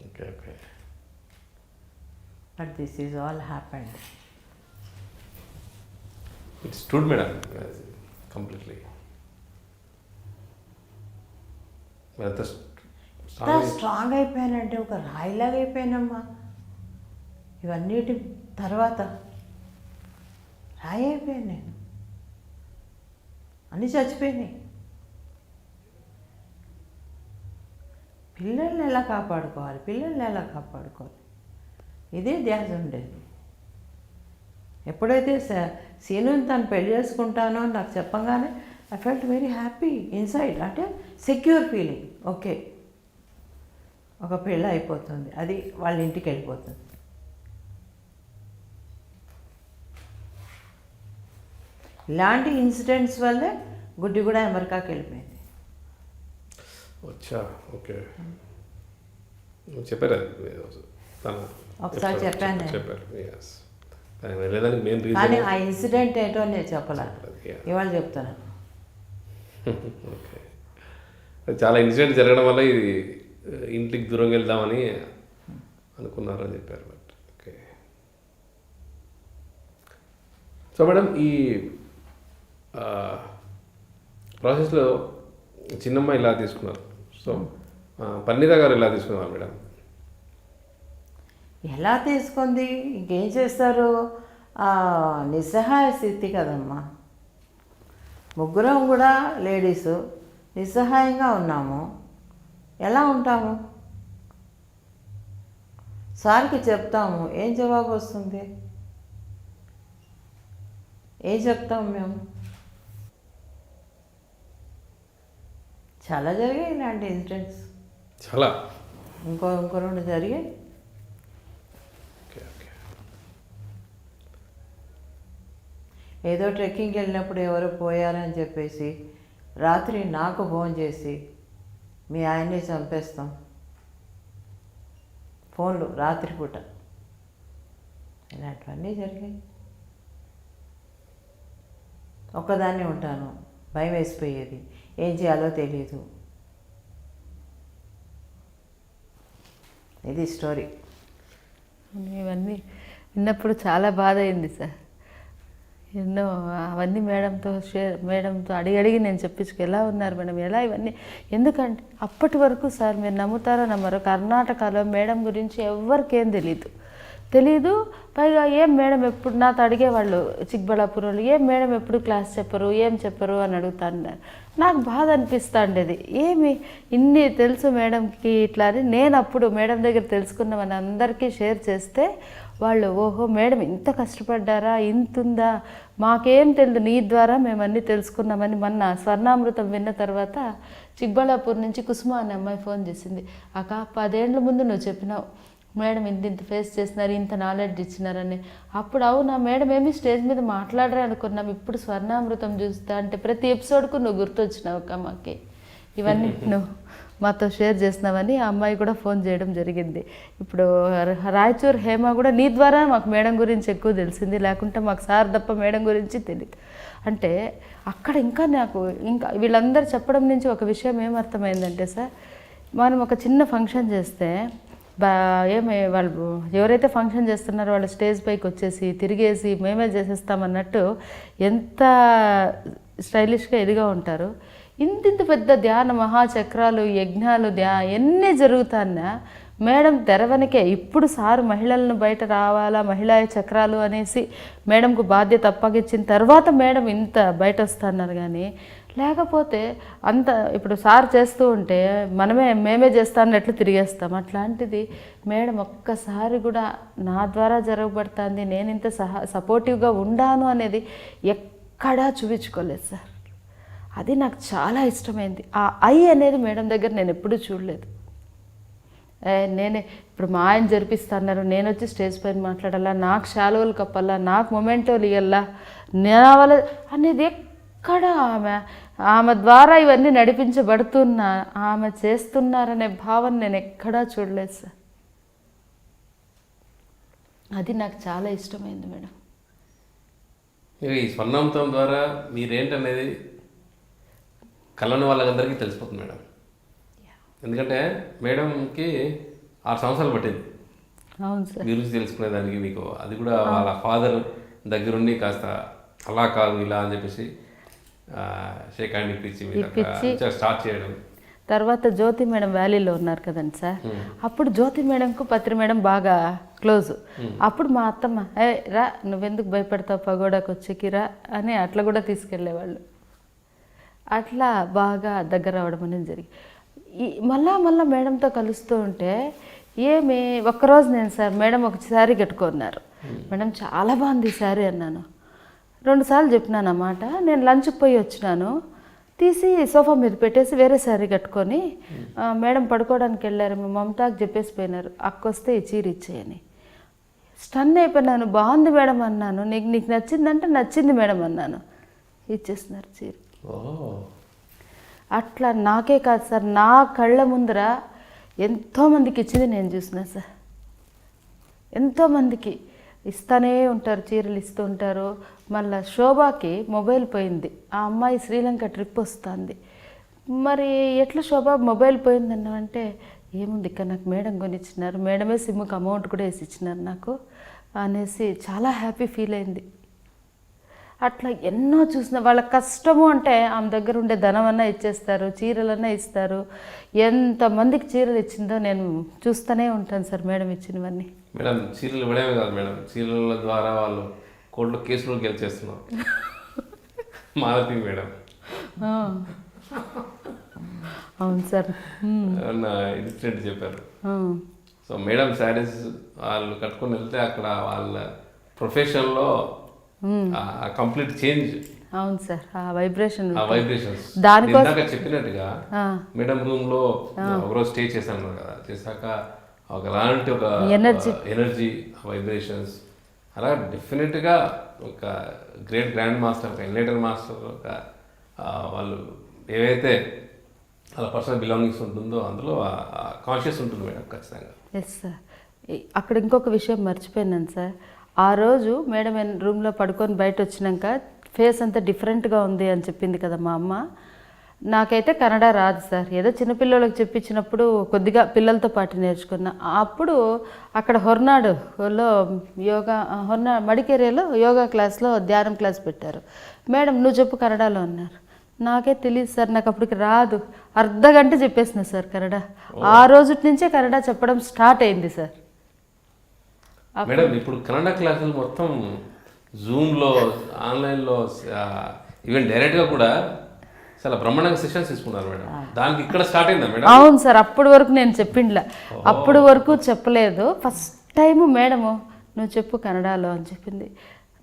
Okay, but this is all happened. It stood madam completely. ఎంత స్ట్రాంగ్ అయిపోయానంటే ఒక రాయిలాగా అయిపోయానమ్మా. ఇవన్నిటి తర్వాత రాయి అయిపోయాను నేను. అన్నీ చచ్చిపోయినాయి. పిల్లల్ని ఎలా కాపాడుకోవాలి, ఇదే ధ్యాస ఉండేది. ఎప్పుడైతే సీనుని తను పెళ్లి చేసుకుంటానో అని నాకు చెప్పంగానే I felt very happy inside. అంటే సెక్యూర్ ఫీలింగ్. ఓకే, ఒక పెళ్ళి అయిపోతుంది, అది వాళ్ళ ఇంటికి వెళ్ళిపోతుంది. ఇలాంటి ఇన్సిడెంట్స్ వల్లే గుడ్డి కూడా అమెరికాకి వెళ్ళిపోయింది. వచ్చా ఓకే చెప్పారు అది తను ఒకసారి చెప్పాను నేను. చెప్పారు yes. తను వెళ్ళేదానికి మెయిన్ కానీ రీజన్ ఆ ఇన్సిడెంట్ ఏంటో నేను చెప్పలే, Yeah. ఇవాళ చెప్తాను. ఓకే అది చాలా ఇన్సిడెంట్ జరగడం వల్ల ఇది ఇంటికి దూరంగా వెళ్దామని అనుకున్నారు అని చెప్పారు బట్ ఓకే. సో మేడం ఈ ప్రాసెస్లో చిన్నమ్మ ఇలా తీసుకున్నారు. సో పన్నీత గారు ఇలా తీసుకున్నారు మేడం. ఎలా తీసుకుంది, ఇంకేం చేస్తారు, నిస్సహాయ స్థితి కదమ్మా. ముగ్గురం కూడా లేడీసు నిస్సహాయంగా ఉన్నాము. ఎలా ఉంటాము? సార్కి చెప్తాము, ఏం జవాబు వస్తుంది? ఏం చెప్తాము మేము? చాలా జరిగాయి ఇలాంటి ఇన్సిడెంట్స్, చాలా ఇంకో రెండు జరిగాయి. ఓకే ఓకే ఏదో ట్రెక్కింగ్కి వెళ్ళినప్పుడు ఎవరో పోయారని చెప్పేసి రాత్రి నాకు ఫోన్ చేసి మీ ఆయన్ని చంపేస్తాం, ఫోన్లు రాత్రిపూట, ఇలాంటివన్నీ జరిగాయి. ఒక్కదాన్నే ఉంటాను, భయం వేసిపోయేది, ఏం చేయాలో తెలియదు. ఇది స్టోరీ. ఇవన్నీ విన్నప్పుడు చాలా బాధ అయింది సార్. ఎన్నో అవన్నీ మేడంతో అడిగి నేను చెప్పించుకు ఎలా ఉన్నారు మేడం, ఎలా ఇవన్నీ. ఎందుకంటే అప్పటి వరకు సార్ మీరు నమ్ముతారో నమ్మరో కర్ణాటకలో మేడం గురించి ఎవరికేం తెలీదు. పైగా ఏం మేడం ఎప్పుడు నాతో అడిగేవాళ్ళు చిక్బళ్ళాపూర్ వాళ్ళు, ఏం మేడం ఎప్పుడు క్లాస్ చెప్పరు, ఏం చెప్పరు అని అడుగుతాను. నాకు బాధ అనిపిస్తూ ఉండేది, ఏమి ఇన్ని తెలుసు మేడంకి ఇట్లా అని. నేను అప్పుడు మేడం దగ్గర తెలుసుకున్నామని అందరికీ షేర్ చేస్తే వాళ్ళు ఓహో మేడం ఇంత కష్టపడ్డారా, ఇంత ఉందా, మాకేం తెలియదు, నీ ద్వారా మేము అన్నీ తెలుసుకున్నామని. మొన్న స్వర్ణామృతం విన్న తర్వాత చిక్బళ్ళాపూర్ నుంచి కుసుమ అనే అమ్మాయి ఫోన్ చేసింది, అక్క 10 ఏళ్ళ ముందు నువ్వు చెప్పినావు మేడం ఇంత ఫేస్ చేస్తున్నారు, ఇంత నాలెడ్జ్ ఇచ్చినారని. అప్పుడు అవునా మేడం ఏమి స్టేజ్ మీద మాట్లాడరే అనుకున్నాం, ఇప్పుడు స్వర్ణామృతం చూస్తా అంటే ప్రతి ఎపిసోడ్కు నువ్వు గుర్తొచ్చినావు అక్క మాకి, ఇవన్నీ నువ్వు మాతో షేర్ చేసినావని ఆ అమ్మాయి కూడా ఫోన్ చేయడం జరిగింది. ఇప్పుడు రాయచూర్ హేమ కూడా నీ ద్వారా మాకు మేడం గురించి ఎక్కువ తెలిసింది, లేకుంటే మాకు సార్ తప్ప మేడం గురించి తెలియదు. అంటే అక్కడ ఇంకా వీళ్ళందరూ చెప్పడం నుంచి ఒక విషయం ఏమర్థమైందంటే సార్, మనం ఒక చిన్న ఫంక్షన్ చేస్తే వాళ్ళు ఎవరైతే ఫంక్షన్ చేస్తున్నారో వాళ్ళు స్టేజ్ పైకి వచ్చేసి తిరిగేసి మేమే చేసేస్తామన్నట్టు ఎంత స్టైలిష్గా ఎదిగా ఉంటారు. ఇంత పెద్ద ధ్యాన మహాచక్రాలు యజ్ఞాలు ఎన్ని జరుగుతాన్నా మేడం తెరవనికే. ఇప్పుడు సారు మహిళలను బయట రావాలా, మహిళా చక్రాలు అనేసి మేడంకు బాధ్యత అప్పగించిన తర్వాత మేడం ఇంత బయట వస్తున్నారు. కానీ లేకపోతే అంత ఇప్పుడు సార్ చేస్తూ ఉంటే మేమే చేస్తా అన్నట్లు తిరిగేస్తాం. అట్లాంటిది మేడం ఒక్కసారి కూడా నా ద్వారా జరగబడుతుంది, నేను ఇంత సపోర్టివ్గా ఉండాను అనేది ఎక్కడా చూపించుకోలేదు సార్. అది నాకు చాలా ఇష్టమైంది. ఆ అనేది మేడం దగ్గర నేను ఎప్పుడూ చూడలేదు. నేనే ఇప్పుడు మా ఆయన జరిపిస్తున్నారు, నేను వచ్చి స్టేజ్ పైన మాట్లాడాలా, నాకు షాలువలు కప్పాలా, నాకు మొమెంటోలు ఇవ్వాలా, నేనవల అనేది ఎక్కడ ఆమె ద్వారా ఇవన్నీ నడిపించబడుతున్నా, ఆమె చేస్తున్నారనే భావన నేను ఎక్కడా చూడలేదు సార్. అది నాకు చాలా ఇష్టమైంది మేడం. ఈ స్వర్ణామృతం ద్వారా మీరేంటనేది కళ్ళని వాళ్ళందరికీ తెలిసిపోతుంది మేడం. ఎందుకంటే మేడంకి 6 సంవత్సరాలు పట్టింది అవును సార్ మీ గురించి తెలుసుకునేదానికి. మీకు అది కూడా వాళ్ళ ఫాదర్ దగ్గరుండి కాస్త అలా కాదు ఇలా అని చెప్పేసి షేక్ హ్యాండ్ ఇప్పించి స్టార్ట్ చేయడం. తర్వాత జ్యోతి మేడం వ్యాలీలో ఉన్నారు కదండి సార్, అప్పుడు జ్యోతి మేడంకు పత్రి మేడం బాగా క్లోజ్. అప్పుడు మా అత్తమ్మ రా నువ్వెందుకు భయపడతావు పగోడాకి వచ్చేకి రా అని అట్లా కూడా తీసుకెళ్ళేవాళ్ళు. అట్లా బాగా దగ్గర అవ్వడం అనేది జరిగింది. మళ్ళా మేడంతో కలుస్తూ ఉంటే ఒక్కరోజు నేను సార్ మేడం ఒక శారీ కట్టుకున్నారు, మేడం చాలా బాగుంది ఈ శారీ అన్నాను. 2 సార్లు చెప్పినాను అన్నమాట. నేను లంచ్కి పోయి వచ్చినాను, తీసి సోఫా మీద పెట్టేసి వేరే శారీ కట్టుకొని మేడం పడుకోవడానికి వెళ్ళారు, మీ మమతాకి చెప్పేసి పోయినారు, అక్కొస్తే ఈ చీర ఇచ్చేయని. స్టన్ అయిపోయినాను. బాగుంది మేడం అన్నాను. నీకు నచ్చిందంటే నచ్చింది మేడం అన్నాను. ఇచ్చేస్తున్నారు చీర. అట్లా నాకే కాదు సార్, నా కళ్ళ ముందర ఎంతోమందికి ఇచ్చింది నేను చూసిన సార్. ఎంతోమందికి ఇస్తూనే ఉంటారు, చీరలు ఇస్తూ ఉంటారు. మళ్ళీ శోభాకి మొబైల్ పోయింది, ఆ అమ్మాయి శ్రీలంక ట్రిప్ వస్తుంది. మరి ఎట్లా శోభ మొబైల్ పోయిందన్నామంటే, ఏముంది ఇక్కడ నాకు మేడం కొనిచ్చినారు, మేడమే సిమ్కి అమౌంట్ కూడా వేసి ఇచ్చినారు నాకు అనేసి చాలా హ్యాపీ ఫీల్ అయింది. అట్లా ఎన్నో చూసిన వాళ్ళ కష్టము అంటే ఆమె దగ్గర ఉండే ధనమన్నా ఇచ్చేస్తారు, చీరలన్నా ఇస్తారు. ఎంతమందికి చీరలు ఇచ్చిందో నేను చూస్తూనే ఉంటాను సార్ మేడం ఇచ్చినవన్నీ. మేడం చీరలు ఇవ్వడమే కాదు మేడం, చీరల ద్వారా వాళ్ళు కోర్టులో కేసులు గెలిచేస్తున్నారు. మాలతి మేడం అవును సార్. ఇన్సిడెంట్ చెప్పారు. సో మేడం శారీస్ వాళ్ళు కట్టుకొని వెళ్తే అక్కడ వాళ్ళ ప్రొఫెషన్లో కంప్లీట్ చేంజ్. అవును సార్, ఆ వైబ్రేషన్స్ దానికోసం చెప్పినట్టుగా మేడం రూమ్ లో ఒకరోజు స్టే చేశాను కదా, చేశాక ఒకలాంటి ఒక ఎనర్జీ వైబ్రేషన్స్ అలా డెఫినెట్గా ఒక గ్రేట్ గ్రాండ్ మాస్టర్, ఒక ఎన్లైటర్ మాస్టర్, ఒక వాళ్ళు ఏవైతే అలా పర్సనల్ బిలాంగింగ్స్ ఉంటుందో అందులో కాన్షియస్ ఉంటుంది మేడం ఖచ్చితంగా. Yes sir. అక్కడ ఇంకొక విషయం మర్చిపోయినాను సార్. ఆ రోజు మేడం రూమ్లో పడుకొని బయట వచ్చినాక ఫేస్ అంతా డిఫరెంట్గా ఉంది అని చెప్పింది కదా మా అమ్మ. నాకైతే కన్నడ రాదు సార్, ఏదో చిన్నపిల్లలకు చెప్పించినప్పుడు కొద్దిగా పిల్లలతో పాటు నేర్చుకున్నా. అప్పుడు అక్కడ హొర్నాడులో మడికేరియాలో యోగా క్లాస్లో ధ్యానం క్లాస్ పెట్టారు. మేడం నువ్వు చెప్పు కన్నడలో అన్నారు. నాకే తెలియదు సార్, నాకు అప్పటికి రాదు. అర్ధగంట చెప్పేసిన సార్ కన్నడ. ఆ రోజు నుంచే కన్నడ చెప్పడం స్టార్ట్ అయింది సార్. మేడం ఇప్పుడు కన్నడ క్లాసులు మొత్తం జూమ్లో, ఆన్లైన్లో, ఈవెన్ డైరెక్ట్గా కూడా చాలా బ్రహ్మాండంగా సెషన్స్ తీసుకున్నారు మేడం. దానికి ఇక్కడ స్టార్ట్ అయిందా మేడం? అవును సార్, అప్పటి వరకు నేను చెప్పిండ్లా, అప్పటి వరకు చెప్పలేదు. ఫస్ట్ టైము మేడము నువ్వు చెప్పు కన్నడలో అని చెప్పింది.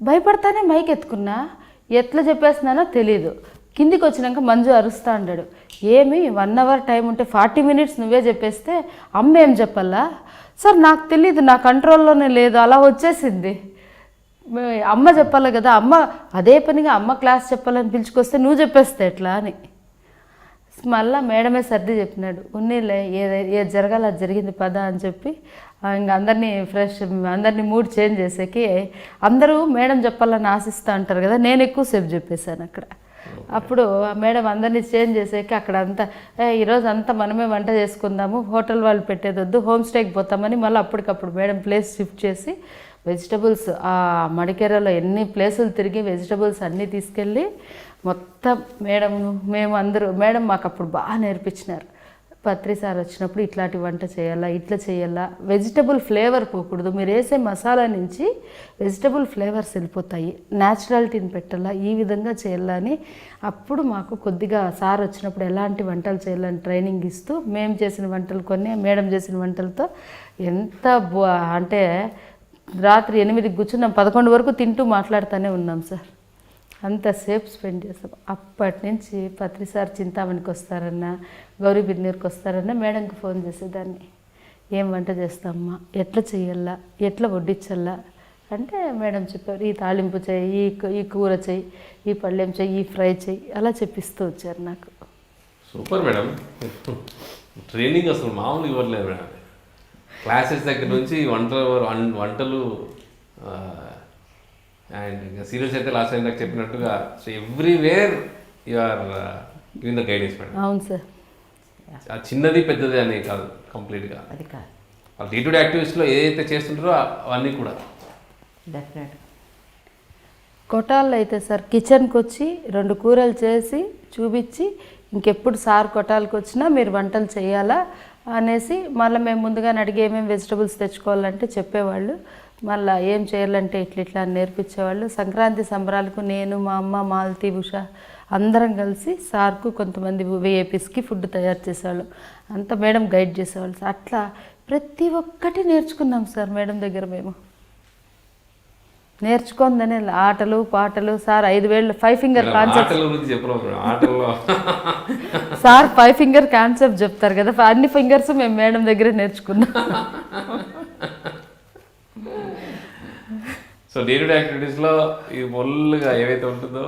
భయపడతానే మైక్ ఎత్తుకున్నా, ఎట్లా చెప్పేస్తున్నానో తెలీదు. కిందికి వచ్చినాక మంజు అరుస్తా అన్నాడు, ఏమి 1 అవర్ టైం ఉంటే 40 మినిట్స్ నువ్వే చెప్పేస్తే అమ్మ ఏం చెప్పాలా సార్? నాకు తెలీదు, నా కంట్రోల్లోనే లేదు, అలా వచ్చేసింది. అమ్మ చెప్పాలి కదా, అమ్మ అదే పనిగా అమ్మ క్లాస్ చెప్పాలని పిలుచుకొస్తే నువ్వు చెప్పేస్తే ఎట్లా అని మళ్ళీ మేడమే సర్ది చెప్పినాడు. ఉన్నీలే ఏది జరగాలి అది జరిగింది పద అని చెప్పి ఇంక అందరినీ మూడ్ చేంజ్ చేసేకి అందరూ మేడం చెప్పాలని ఆశిస్తూ అంటారు కదా, నేను ఎక్కువసేపు చెప్పేశాను అక్కడ. అప్పుడు మేడం అందరినీ చేంజ్ చేసేకి అక్కడ అంతా ఈరోజు అంతా మనమే వంట చేసుకుందాము, హోటల్ వాళ్ళు పెట్టేది వద్దు, హోమ్ స్టేకి పోతామని మళ్ళీ అప్పటికప్పుడు మేడం ప్లేస్ షిఫ్ట్ చేసి వెజిటబుల్స్ ఆ మడికేరాలో ఎన్ని ప్లేసులు తిరిగి వెజిటబుల్స్ అన్నీ తీసుకెళ్ళి మొత్తం మేము అందరూ మేడం మాకు అప్పుడు బాగా నేర్పించినారు. పత్రి సార్ వచ్చినప్పుడు ఇట్లాంటి వంట చేయాలా, ఇట్లా చేయాలా, వెజిటబుల్ ఫ్లేవర్ పోకూడదు, మీరు వేసే మసాలా నుంచి వెజిటబుల్ ఫ్లేవర్స్ వెళ్ళిపోతాయి, న్యాచురాలిటీని పెట్టాలా, ఈ విధంగా చేయాలా అని అప్పుడు మాకు కొద్దిగా సార్ వచ్చినప్పుడు ఎలాంటి వంటలు చేయాలని ట్రైనింగ్ ఇస్తూ మేము చేసిన వంటలు కొన్ని మేడం చేసిన వంటలతో ఎంత అంటే రాత్రి 8కి కూర్చున్నాం, 11 వరకు తింటూ మాట్లాడుతూనే ఉన్నాం సార్. అంతసేపు స్పెండ్ చేస్తాం. అప్పటి నుంచి పత్రి సార్ చింతామణికి వస్తారన్నా, గౌరీ బిన్నీర్కి వస్తారన్నా మేడంకి ఫోన్ చేసేదాన్ని, ఏం వంట చేస్తామమ్మా, ఎట్లా చెయ్యాలా, ఎట్లా వడ్డించాలా అంటే మేడం చెప్పారు, ఈ తాలింపు చేయి, ఈ కూర చేయి, ఈ పళ్ళెం చేయి, ఈ ఫ్రై చేయి, అలా చెప్పిస్తూ వచ్చారు నాకు. సూపర్ మేడం, ట్రైనింగ్ అసలు మామూలుగా ఇవ్వట్లేదు మేడం. క్లాసెస్ దగ్గర నుంచి వంటలు అండ్ ఇంకా సీరియల్స్ అయితే లాస్ట్ టైం నాకు చెప్పినట్టుగా so everywhere you are giving the guidance madam. అవును సార్, చిన్నది పెద్దది అని కాదు, కంప్లీట్గా అది కాదు, వాళ్ళు డే టు డే యాక్టివిటీస్లో ఏదైతే చేస్తుంటారో అవన్నీ కూడా డెఫినెట్. కొటాల్లో అయితే సార్ కిచెన్కి వచ్చి 2 కూరలు చేసి చూపించి ఇంకెప్పుడు సార్ కొటాలకు వచ్చినా మీరు వంటలు చేయాలా అనేసి మళ్ళీ మేము ముందుగానే అడిగి ఏమేమి వెజిటబుల్స్ తెచ్చుకోవాలంటే చెప్పేవాళ్ళు, మళ్ళీ ఏం చేయాలంటే ఇట్లా అని నేర్పించేవాళ్ళు. సంక్రాంతి సంబరాలకు నేను, మా అమ్మ, మాలతి, ఉష అందరం కలిసి సార్కు కొంతమంది విఐపీస్కి ఫుడ్ తయారు చేసేవాళ్ళు, అంతా మేడం గైడ్ చేసేవాళ్ళు. అట్లా ప్రతి ఒక్కటి నేర్చుకున్నాం సార్ మేడం దగ్గర. మేము నేర్చుకుందనే ఆటలు పాటలు సార్ 5 వేళ్ళు 5 finger concept sir 5 finger concept చెప్తారు కదా, అన్ని ఫింగర్స్ మేము మేడం దగ్గరే నేర్చుకున్నాం. సో డే టు డే యాక్టివిటీస్లో ఈ ఫుల్గా ఏవైతే ఉంటుందో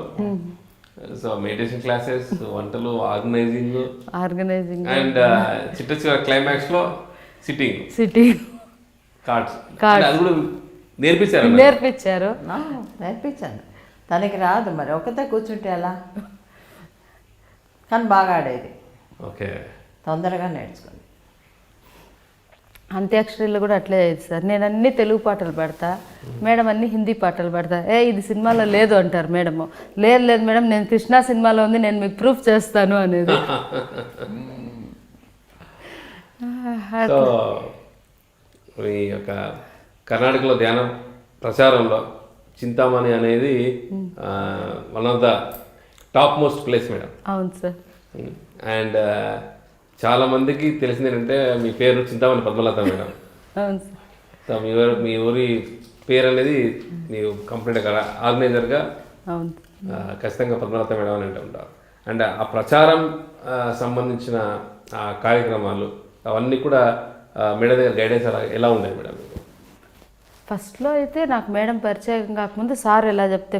సో మెడిటేషన్ క్లాసెస్, వంటలు, ఆర్గనైజింగ్ అండ్ చిట్ట చివరి క్లైమాక్స్ లో సిటీ కార్డ్స్ Cards. అది కూడా నేర్పించారు నేర్పించారు. నేర్పించాను. తనకి రాదు మరి, ఒకతే కూర్చుంటే ఎలా, కానీ బాగా ఆడేది, ఓకే. తొందరగా నేర్చుకుంది. అంత్యాక్షరిలో కూడా అట్లే అయ్యేది సార్. నేను అన్ని తెలుగు పాటలు పాడతా, మేడం అన్ని హిందీ పాటలు పాడతా. ఇది సినిమాలో లేదు అంటారు మేడము. లేదు లేదు మేడం, నేను కృష్ణా సినిమాలో ఉంది, నేను మీకు ప్రూఫ్ చేస్తాను అనేది. సో ఈ యొక్క కర్ణాటకలో ధ్యాన ప్రచారంలో చింతామణి అనేది one of the top most place madam. అవును సార్. అండ్ చాలా మందికి తెలిసింది ఏంటంటే మీ పేరు చింతామణి పద్మలత మేడం. అవును సార్. సో మీ ఊరి పేరు అనేది మీరు కంప్లీట్గా ఆర్గనైజర్గా అవును. ఖచ్చితంగా పద్మలత మేడం అని అంటూ ఉంటారు. అండ్ ఆ ప్రచారం సంబంధించిన కార్యక్రమాలు అవన్నీ కూడా మేడం దగ్గర గైడెన్స్ ఎలా ఉన్నాయి మేడం? ఫస్ట్లో అయితే నాకు మేడం పరిచయం కాకముందు సార్ ఎలా చెప్తే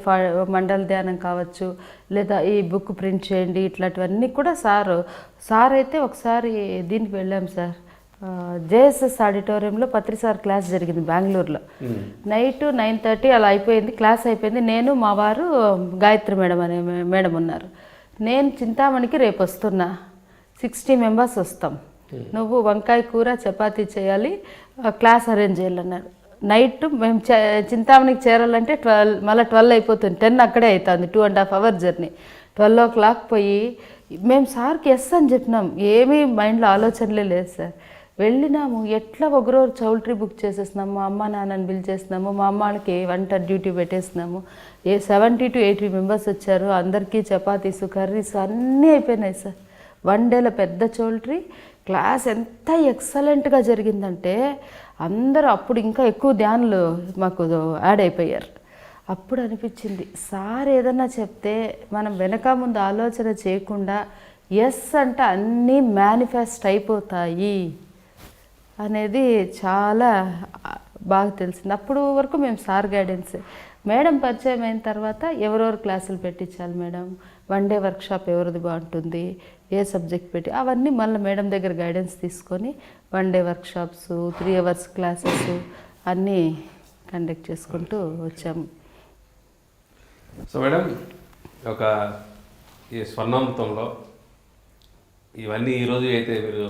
మండల ధ్యానం కావచ్చు, లేదా ఈ బుక్ ప్రింట్ చేయండి, ఇట్లాంటివన్నీ కూడా సార్ అయితే ఒకసారి దీనికి వెళ్ళాం సార్, జేఎస్ఎస్ ఆడిటోరియంలో పత్రి సార్ క్లాస్ జరిగింది బెంగళూరులో. నైట్ 9:30 అలా అయిపోయింది, క్లాస్ అయిపోయింది. నేను మా వారు గాయత్రి మేడం అనే మేడం ఉన్నారు. నేను చింతామణికి రేపు వస్తున్నా, 60 మెంబర్స్ వస్తాం, నువ్వు వంకాయ కూర చపాతీ చేయాలి, క్లాస్ అరేంజ్ చేయాలన్నారు. నైట్ మేము చింతామణికి చేరాలంటే 12 అయిపోతుంది, 10 అక్కడే అవుతుంది, 2.5 hour జర్నీ. 12 o'clock పోయి మేము సార్కి ఎస్ అని చెప్పినాం, ఏమీ మైండ్లో ఆలోచనలే లేదు సార్. వెళ్ళినాము, ఎట్లా ఒకరోజు చౌల్ట్రీ బుక్ చేసేసినాము, మా అమ్మ నాన్నని పిలిచేసినాము, మా అమ్మకి వంట డ్యూటీ పెట్టేసినాము. 70 to 80 మెంబర్స్ వచ్చారు, అందరికీ చపాతీసు కర్రీస్ అన్నీ అయిపోయినాయి సార్. 1 dayలో పెద్ద చౌల్ట్రీ క్లాస్ ఎంత ఎక్సలెంట్గా జరిగిందంటే అందరూ అప్పుడు ఇంకా ఎక్కువ ధ్యానులు మాకు యాడ్ అయిపోయారు. అప్పుడు అనిపించింది సార్ ఏదన్నా చెప్తే మనం వెనక ముందు ఆలోచన చేయకుండా ఎస్ అంటే అన్నీ మేనిఫెస్ట్ అయిపోతాయి అనేది చాలా బాగా తెలిసింది. అప్పుడు వరకు మేము సార్ గైడెన్స్. మేడం పరిచయం అయిన తర్వాత ఎవరెవరు క్లాసులు పెట్టించాలి మేడం, 1 day వర్క్షాప్ ఎవరిది బాగుంటుంది, ఏ సబ్జెక్ట్ పెట్టి, అవన్నీ మళ్ళీ మేడం దగ్గర గైడెన్స్ తీసుకొని 1 day వర్క్షాప్స్, 3 hours క్లాసెస్ అన్నీ కండక్ట్ చేసుకుంటూ వచ్చాము. సో మేడం, ఒక ఈ స్వర్ణామృతంలో ఇవన్నీ ఈరోజు అయితే మీరు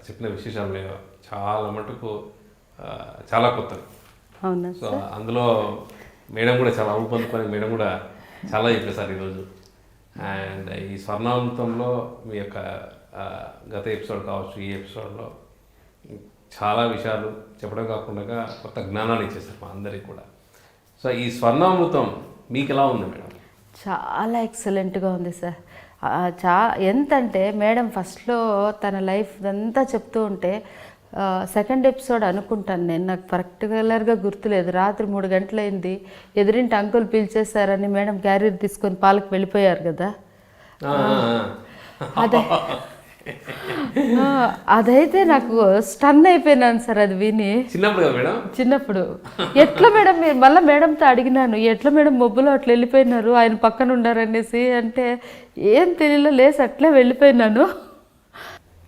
చెప్పిన విశేషాలు లేవో చాలా మటుకు చాలా కొత్తవి. అవునా? సో అందులో మేడం కూడా చాలా ఊపందుకొని మేడం కూడా చాలా చెప్పేశారు ఈరోజు. అండ్ ఈ స్వర్ణామృతంలో మీ యొక్క గత ఎపిసోడ్ కావచ్చు, ఈ ఎపిసోడ్లో చాలా విషయాలు చెప్పడం కాకుండా కొత్త జ్ఞానాన్ని ఇచ్చేసారు మా అందరికీ కూడా. సో ఈ స్వర్ణామృతం మీకు ఎలా ఉంది మేడం? చాలా ఎక్సలెంట్గా ఉంది సార్. ఎంతంటే మేడం ఫస్ట్లో తన లైఫ్ అంతా చెప్తూ ఉంటే, సెకండ్ ఎపిసోడ్ అనుకుంటాను నేను, నాకు పర్టికులర్గా గుర్తులేదు. రాత్రి 3 గంటలైంది, ఎదురింటి అంకుల్ పిలిచేశారని మేడం క్యారియర్ తీసుకొని పాలకు వెళ్ళిపోయారు కదా. అదైతే నాకు స్టన్ అయిపోయినాను సార్ అది విని. చిన్నప్పుడు ఎట్లా మేడం, మీరు మళ్ళీ మేడంతో అడిగినాను, ఎట్లా మేడం మబ్బులో అట్లా వెళ్ళిపోయినారు, ఆయన పక్కన ఉండారనేసి. అంటే ఏం తెలియలే, లేసి అట్లే వెళ్ళిపోయినాను.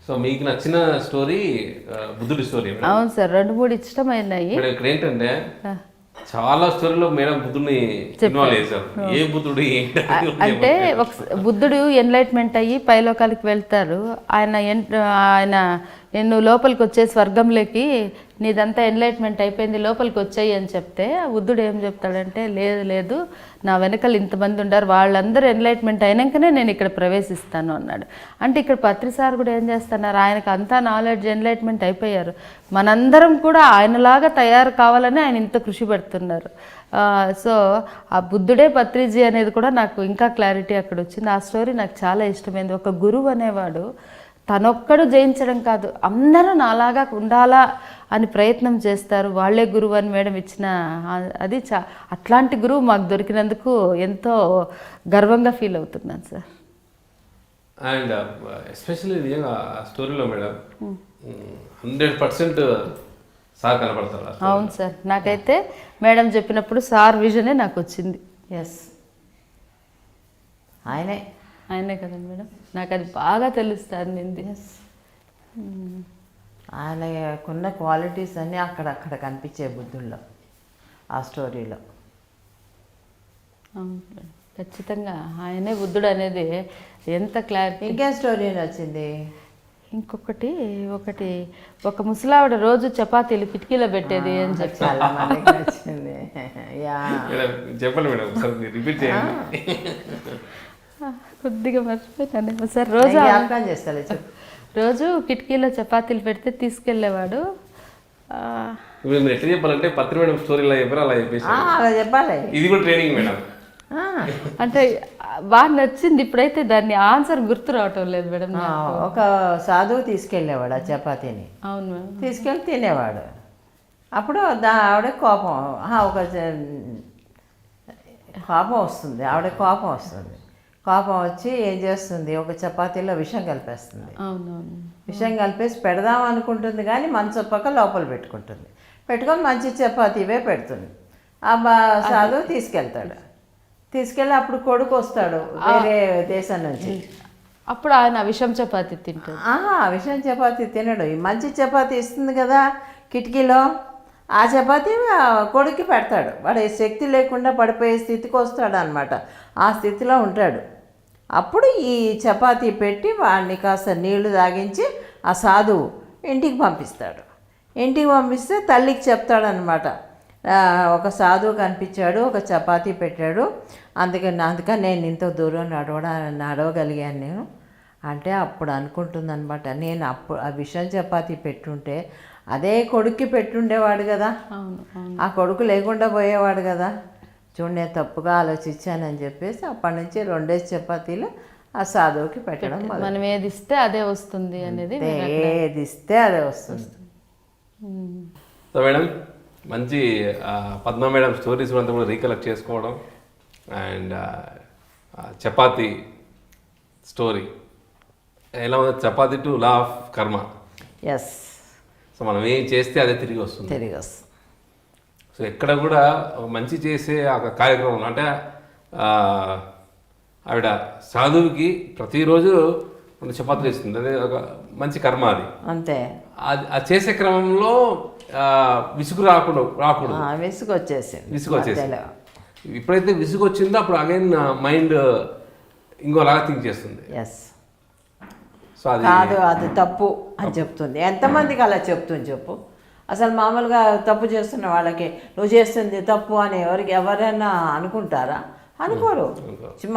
సో మీకు నచ్చిన స్టోరీ బుద్ధుడి స్టోరీ? అవును సార్, 2-3 ఇష్టమైనాయి. ఇక్కడ ఏంటంటే చాలా స్టోరీలో మేడం బుద్ధుడిని ఇన్వాల్వ్ చేశారు. ఏ బుద్ధుడు అంటే బుద్ధుడు ఎన్లైట్మెంట్ అయ్యి పైలోకాలకి వెళ్తారు. ఆయన నువ్వు లోపలికి వచ్చే స్వర్గంలోకి, నీదంతా ఎన్లైట్మెంట్ అయిపోయింది, లోపలికి వచ్చాయి అని చెప్తే బుద్ధుడు ఏం చెప్తాడంటే, లేదు లేదు, నా వెనకాల ఇంతమంది ఉండారు, వాళ్ళందరూ ఎన్లైట్మెంట్ అయినాకనే నేను ఇక్కడ ప్రవేశిస్తాను అన్నాడు. అంటే ఇక్కడ పత్రిసార్ కూడా ఏం చేస్తున్నారు, ఆయనకు అంతా నాలెడ్జ్ ఎన్లైట్మెంట్ అయిపోయారు, మనందరం కూడా ఆయనలాగా తయారు కావాలని ఆయన ఇంత కృషి పెడుతున్నారు. సో ఆ బుద్ధుడే పత్రిజీ అనేది కూడా నాకు ఇంకా క్లారిటీ అక్కడ వచ్చింది. ఆ స్టోరీ నాకు చాలా ఇష్టమైంది. ఒక గురువు అనేవాడు తనొక్కడు జయించడం కాదు, అందరూ నాలాగా ఉండాలా అని ప్రయత్నం చేస్తారు, వాళ్ళే గురువు అని మేడం ఇచ్చిన అది అట్లాంటి గురువు మాకు దొరికినందుకు ఎంతో గర్వంగా ఫీల్ అవుతున్నాను సార్. అండ్ ఎస్పెషల్లీ నిజంగా స్టోరీలో మేడం 100% సార్ కనపడతారు. అవును సార్, నాకైతే మేడం చెప్పినప్పుడు సార్ విజనే నాకు వచ్చింది. ఎస్, ఆయనే. ఆయనే కదండి మేడం, నాకు అది బాగా తెలుస్తుంది. ఆయనకున్న క్వాలిటీస్ అన్నీ అక్కడక్కడ కనిపించే బుద్ధుల్లో, ఆ స్టోరీలో. అవును మేడం, ఖచ్చితంగా ఆయనే బుద్ధుడు అనేది ఎంత క్లారిటీ. ఇంకేం స్టోరీ నచ్చింది? ఇంకొకటి ఒక ముసలావిడ రోజు చపాతీలు కిటికీలో పెట్టేది అని చెప్పి చాలా మందికి నచ్చింది. యా, మేడం చెప్పండి మేడం, ఒకసారి రిపీట్ చేయండి. కొద్దిగా మర్చిపోయాను సార్. రోజు జ్ఞాపకం చేస్తాలే, చెప్పు. రోజు కిటికీలో చపాతీలు పెడితే తీసుకెళ్ళేవాడు. ఇప్పుడు మీరు ఎట్లా చెప్పాలంటే పత్రి మేడం స్టోరీలో చెప్పారు అలా చెప్పేసి అలా చెప్పాలి. ఇది కూడా ట్రైనింగ్ మేడం. అంటే బాగా నచ్చింది. ఇప్పుడైతే దాన్ని ఆన్సర్ గుర్తు రావటం లేదు మేడం. ఒక సాధువు తీసుకెళ్ళేవాడు ఆ చపాతీని. అవును మేడం. తీసుకెళ్ళి తినేవాడు. అప్పుడు ఆవిడ కోపం, కోపం వస్తుంది. ఆవిడ కోపం వస్తుంది. కోపం వచ్చి ఏం చేస్తుంది, ఒక చపాతీలో విషం కలిపేస్తుంది. అవునవును. విషం కలిపేసి పెడదాం అనుకుంటుంది, కానీ మనసు పక్క లోపల పెట్టుకుంటుంది. పెట్టుకొని మంచి చపాతీవే పెడుతుంది. ఆ సాధువు తీసుకెళ్ళి అప్పుడు కొడుకు వస్తాడు వేరే దేశం నుంచి. అప్పుడు ఆయన విషం చపాతీ తింటాడు. విషం చపాతీ తినడు. ఈ మంచి చపాతీ ఇస్తుంది కదా కిటికీలో, ఆ చపాతీ కొడుక్కి పెడతాడు. వాడు శక్తి లేకుండా పడిపోయే స్థితికి వస్తాడు అనమాట. ఆ స్థితిలో ఉంటాడు. అప్పుడు ఈ చపాతీ పెట్టి వాడిని కాస్త నీళ్లు తాగించి ఆ సాధువు ఇంటికి పంపిస్తాడు. ఇంటికి పంపిస్తే తల్లికి చెప్తాడనమాట, ఒక సాధువు కనిపించాడు, ఒక చపాతీ పెట్టాడు, అందుకని నేను ఇంత దూరం నడవగలిగాను నేను అంటే. అప్పుడు అనుకుంటుందన్నమాట, నేను అప్పుడు ఆ విషం చపాతీ పెట్టుంటే అదే కొడుక్కి పెట్టుండేవాడు కదా, ఆ కొడుకు లేకుండా పోయేవాడు కదా. చూడు, నేను తప్పుగా ఆలోచించానని చెప్పేసి అప్పటి నుంచి 2 చపాతీలు ఆ సాధువుకి పెట్టడం. మనం ఏది ఇస్తే అదే వస్తుంది అనేది, ఏది ఇస్తే అదే వస్తుంది. సో మేడం, మంచి పద్మ మేడం స్టోరీస్ అంతా కూడా రీకలెక్ట్ చేసుకోవడం అండ్ చపాతీ స్టోరీ ఎలా ఉంది, చపాతీ టు లా ఆఫ్ కర్మ. ఎస్. సో మనం ఏం చేస్తే అదే తిరిగి వస్తుంది. సో ఎక్కడ కూడా ఒక మంచి చేసే ఒక కార్యక్రమం అంటే ఆవిడ సాధువుకి ప్రతిరోజు 2 చపాతీలు ఇస్తుంది. అదే ఒక మంచి కర్మ అది. అంతే. అది చేసే క్రమంలో విసుగు రాకూడదు. విసుగు వచ్చేసి ఎప్పుడైతే విసుగు వచ్చిందో అప్పుడు అగైన్ మైండ్ ఇంకోలాగా థింక్ చేస్తుంది. ఎస్. సో అది కాదు, అది తప్పు అని చెప్తుంది. ఎంతమందికి అలా చెప్తుంది చెప్పు. అసలు మామూలుగా తప్పు చేస్తున్న వాళ్ళకి నువ్వు చేస్తుంది తప్పు అని ఎవరైనా అనుకుంటారా? అనుకోరు.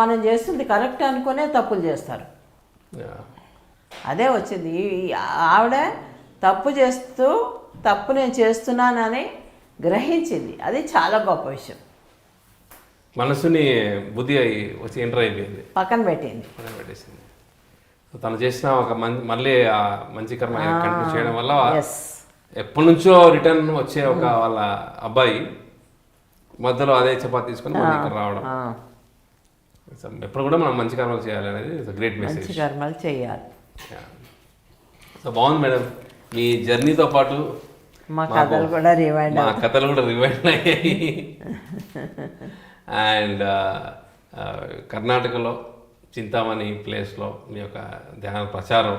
మనం చేస్తుంది కరెక్ట్ అనుకునే తప్పులు చేస్తారు. అదే వచ్చింది. ఆవిడ తప్పు చేస్తూ తప్పు నేను చేస్తున్నానని గ్రహించింది. అది చాలా గొప్ప విషయం. మనసుని బుద్ధి వచ్చి ఎంటర్ అయిపోయింది, పక్కన పెట్టింది. తను చేసిన ఒక మళ్ళీ ఆ మంచి కర్మ కంటిన్యూ చేయడం వల్ల ఎప్పటి నుంచో రిటర్న్ వచ్చే ఒక వాళ్ళ అబ్బాయి మధ్యలో అదే చపాతీ తీసుకొని మళ్ళీ ఇక్కడ రావడం. ఎప్పుడు కూడా మనం మంచి కర్మలు చేయాలి అనేది గ్రేట్ మెసేజ్. మంచి కర్మలు చేయాలి. సో బాగుంది మేడం, మీ జర్నీతో పాటు మా కథలు కూడా రివైండ్ అయ్యాయి. అండ్ కర్ణాటకలో చింతామణి ప్లేస్లో మీ యొక్క ధ్యాన ప్రచారం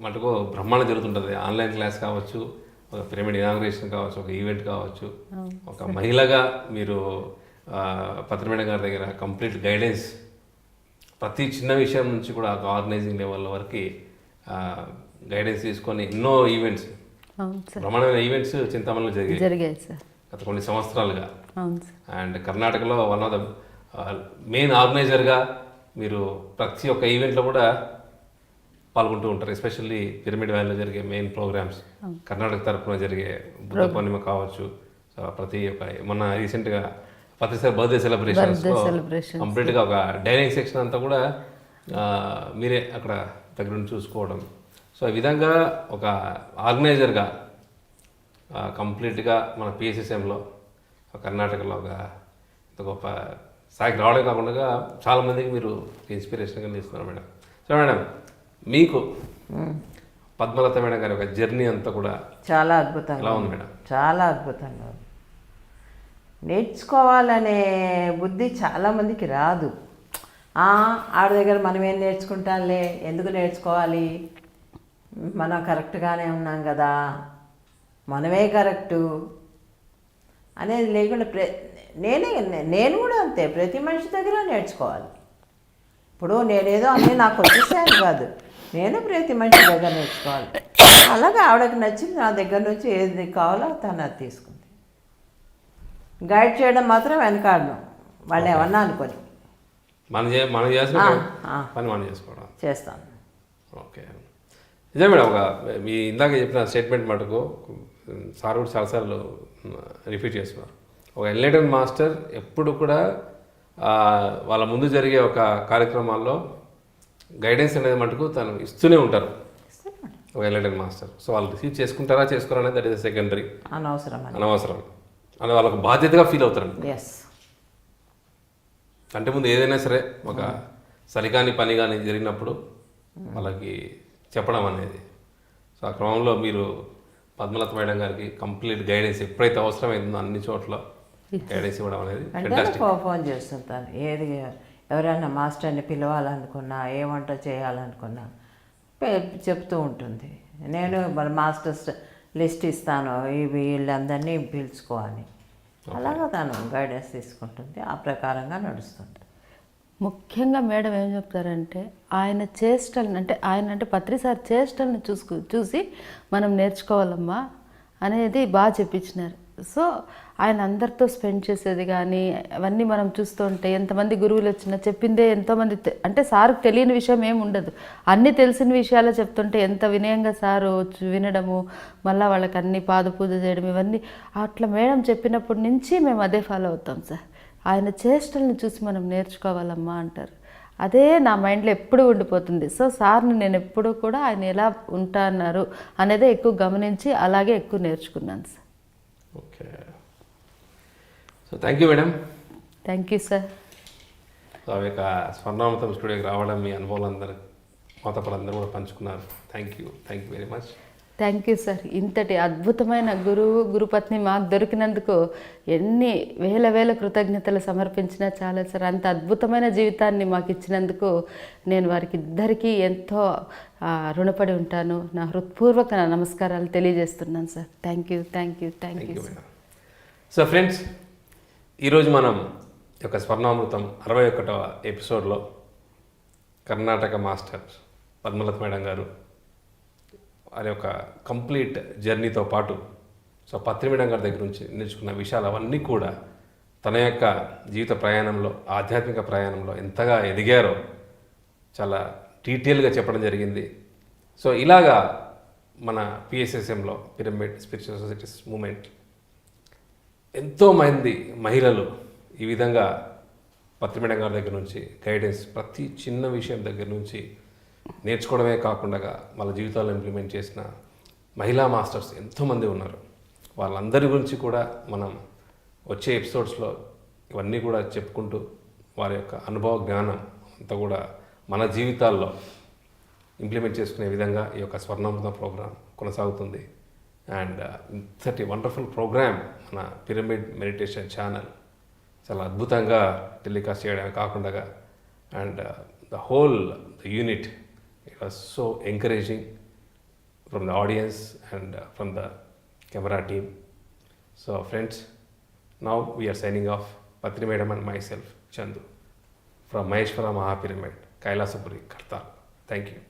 మటుకు బ్రహ్మాండం జరుగుతుంటుంది. ఆన్లైన్ క్లాస్ కావచ్చు, ఒక పిరమిడ్ ఇనాగ్రేషన్ కావచ్చు, ఒక ఈవెంట్ కావచ్చు, ఒక మహిళగా మీరు పత్రి మేడం గారి దగ్గర కంప్లీట్ గైడెన్స్, ప్రతి చిన్న విషయం నుంచి కూడా ఒక ఆర్గనైజింగ్ లెవెల్ వరకు గైడెన్స్ తీసుకొని ఎన్నో ఈవెంట్స్, బ్రహ్మాండమైన ఈవెంట్స్ చింతామణిలో జరిగాయి సార్ గత కొన్ని సంవత్సరాలుగా. అండ్ కర్ణాటకలో వన్ ఆఫ్ ద మెయిన్ ఆర్గనైజర్గా మీరు ప్రతి ఒక్క ఈవెంట్లో కూడా పాల్గొంటూ ఉంటారు. ఎస్పెషల్లీ పిరమిడ్ వ్యాలీలో జరిగే మెయిన్ ప్రోగ్రామ్స్, కర్ణాటక తరఫున జరిగే బుద్ధ పూర్ణిమ కావచ్చు, సో ప్రతి ఒక్క మొన్న రీసెంట్గా ప్రతిసారి బర్త్డే సెలబ్రేషన్స్లో కంప్లీట్గా ఒక డైనింగ్ సెక్షన్ అంతా కూడా మీరే అక్కడ దగ్గర నుండి చూసుకోవడం. సో ఈ విధంగా ఒక ఆర్గనైజర్గా కంప్లీట్గా మన పిఎస్ఎస్ఎంలో కర్ణాటకలో ఒక గొప్ప స్థాయికి రావడం కాకుండా చాలామందికి మీరు ఇన్స్పిరేషన్గా నిలుస్తున్నారు మేడం. సో మేడం, మీకు పద్మలత మేడం గారి ఒక జర్నీ అంతా కూడా చాలా అద్భుతంగా ఎలా ఉంది మేడం? చాలా అద్భుతంగా ఉంది. నేర్చుకోవాలనే బుద్ధి చాలామందికి రాదు. ఆడ దగ్గర మనం ఏం నేర్చుకుంటాంలే, ఎందుకు నేర్చుకోవాలి, మనం కరెక్ట్గానే ఉన్నాం కదా, మనమే కరెక్టు అనేది లేకుండా నేను కూడా అంతే, ప్రతి మనిషి దగ్గర నేర్చుకోవాలి. ఇప్పుడు నేనేదో అన్నీ నాకు వచ్చేసాను కాదు, నేను ప్రతి మనిషి దగ్గర నేర్చుకోవాలి. అలాగే ఆవిడకి నచ్చింది నా దగ్గర నుంచి ఏది కావాలో తను అది తీసుకుంది. గైడ్ చేయడం మాత్రం వెనకాడను, వాళ్ళు ఏమన్నా అనుకొని మనం చేసిన పని మనం చేసుకోవడం చేస్తాను. ఓకే, నిజమే మేడం. మీ ఇందాక చెప్పిన స్టేట్మెంట్ మటుకు సార్ కూడా చాలాసార్లు రిపీట్ చేస్తున్నారు. ఒక ఎన్లైటెన్ మాస్టర్ ఎప్పుడు కూడా వాళ్ళ ముందు జరిగే ఒక కార్యక్రమాల్లో గైడెన్స్ అనేది మటుకు తను ఇస్తూనే ఉంటారు ఒక ఎన్లైటెన్ మాస్టర్. సో వాళ్ళు రిసీవ్ చేసుకుంటారా చేసుకోరా అనేది దట్ ఈస్ సెకండరీ, అనవసరం అని వాళ్ళకు బాధ్యతగా ఫీల్ అవుతారండి. అంటే ముందు ఏదైనా సరే ఒక సరికాని పని కానీ జరిగినప్పుడు వాళ్ళకి చెప్పడం అనేది. సో ఆ క్రమంలో మీరు పద్మలత మేడం గారికి కంప్లీట్ గైడెన్స్ ఎప్పుడైతే అవసరమైందో అన్ని చోట్ల గైడెన్స్ ఇవ్వడం అనేది ఫోన్ చేస్తుంటాను. ఏది ఎవరైనా మాస్టర్ని పిలవాలనుకున్నా, ఏ వంట చేయాలనుకున్నా చెప్తూ ఉంటుంది. నేను మరి మాస్టర్స్ లిస్ట్ ఇస్తాను, వీళ్ళందరినీ పిలుచుకోవాలి. అలాగా తను గైడెన్స్ తీసుకుంటుంది, ఆ ప్రకారంగా నడుస్తుంది. ముఖ్యంగా మేడం ఏం చెప్తారంటే ఆయన చేష్టలను, అంటే ఆయన అంటే పత్రి సార్ చేష్టలను చూసి మనం నేర్చుకోవాలమ్మా అనేది బాగా చెప్పించినారు. సో ఆయన అందరితో స్పెండ్ చేసేది కానీ అవన్నీ మనం చూస్తుంటే ఎంతమంది గురువులు వచ్చినా చెప్పిందే ఎంతోమంది అంటే సార్కి తెలియని విషయం ఏమి ఉండదు, అన్నీ తెలిసిన విషయాలు చెప్తుంటే ఎంత వినయంగా సారు వినడము, మళ్ళీ వాళ్ళకి అన్ని పాద పూజ చేయడం, ఇవన్నీ అట్లా మేడం చెప్పినప్పటి నుంచి మేము అదే ఫాలో అవుతాం సార్. ఆయన చేష్టలను చూసి మనం నేర్చుకోవాలమ్మా అంటారు. అదే నా మైండ్లో ఎప్పుడు ఉండిపోతుంది. సో సార్ని నేను ఎప్పుడు కూడా ఆయన ఎలా ఉంటాన్నారు అనేదే ఎక్కువ గమనించి అలాగే ఎక్కువ నేర్చుకున్నాను sir. Okay, so thank you madam. Thank you sir. So ఆ యొక్క స్వర్ణామృతం స్టూడియోకి రావడం, మీ అనుభవాలు మాతో పాటు అందరూ కూడా పంచుకున్నారు. Thank you very much. Thank you sir. ఇంతటి అద్భుతమైన గురుపత్ని మాకు దొరికినందుకు ఎన్ని వేల కృతజ్ఞతలు సమర్పించినా చాలా సార్. అంత అద్భుతమైన జీవితాన్ని మాకు ఇచ్చినందుకు నేను వారికి ఇద్దరికీ ఎంతో రుణపడి ఉంటాను. నా హృత్పూర్వక నమస్కారాలు తెలియజేస్తున్నాను sir. Thank you. So friends, ఈరోజు మనం యొక్క స్వర్ణామృతం 61వ ఎపిసోడ్లో కర్ణాటక మాస్టర్ పద్మలత మేడం గారు వారి యొక్క కంప్లీట్ జర్నీతో పాటు సో పత్రి మేడం గారి దగ్గర నుంచి నేర్చుకున్న విషయాలు అవన్నీ కూడా తన యొక్క జీవిత ప్రయాణంలో, ఆధ్యాత్మిక ప్రయాణంలో ఎంతగా ఎదిగారో చాలా డీటెయిల్గా చెప్పడం జరిగింది. సో ఇలాగా మన పిఎస్ఎస్ఎంలో, పిరమిడ్ స్పిరిచువల్ సొసైటీస్ మూమెంట్, ఎంతోమంది మహిళలు ఈ విధంగా పత్రి మేడం గారి దగ్గర నుంచి గైడెన్స్, ప్రతి చిన్న విషయం దగ్గర నుంచి నేర్చుకోవడమే కాకుండా వాళ్ళ జీవితాల్లో ఇంప్లిమెంట్ చేసిన మహిళా మాస్టర్స్ ఎంతోమంది ఉన్నారు. వాళ్ళందరి గురించి కూడా మనం వచ్చే ఎపిసోడ్స్లో ఇవన్నీ కూడా చెప్పుకుంటూ వారి యొక్క అనుభవ జ్ఞానం అంతా కూడా మన జీవితాల్లో ఇంప్లిమెంట్ చేసుకునే విధంగా ఈ యొక్క స్వర్ణామృతం ప్రోగ్రాం కొనసాగుతుంది. అండ్ ఇంతటి వండర్ఫుల్ ప్రోగ్రామ్ మన పిరమిడ్ మెడిటేషన్ ఛానల్ చాలా అద్భుతంగా టెలికాస్ట్ చేయడమే కాకుండా and the whole unit it was so encouraging from the audience and from the camera team. So friends, now we are signing off, Patri Madam and myself, Chandu, from Maheshwara Mahapyramid, Kailasapuri, Kartal. Thank you.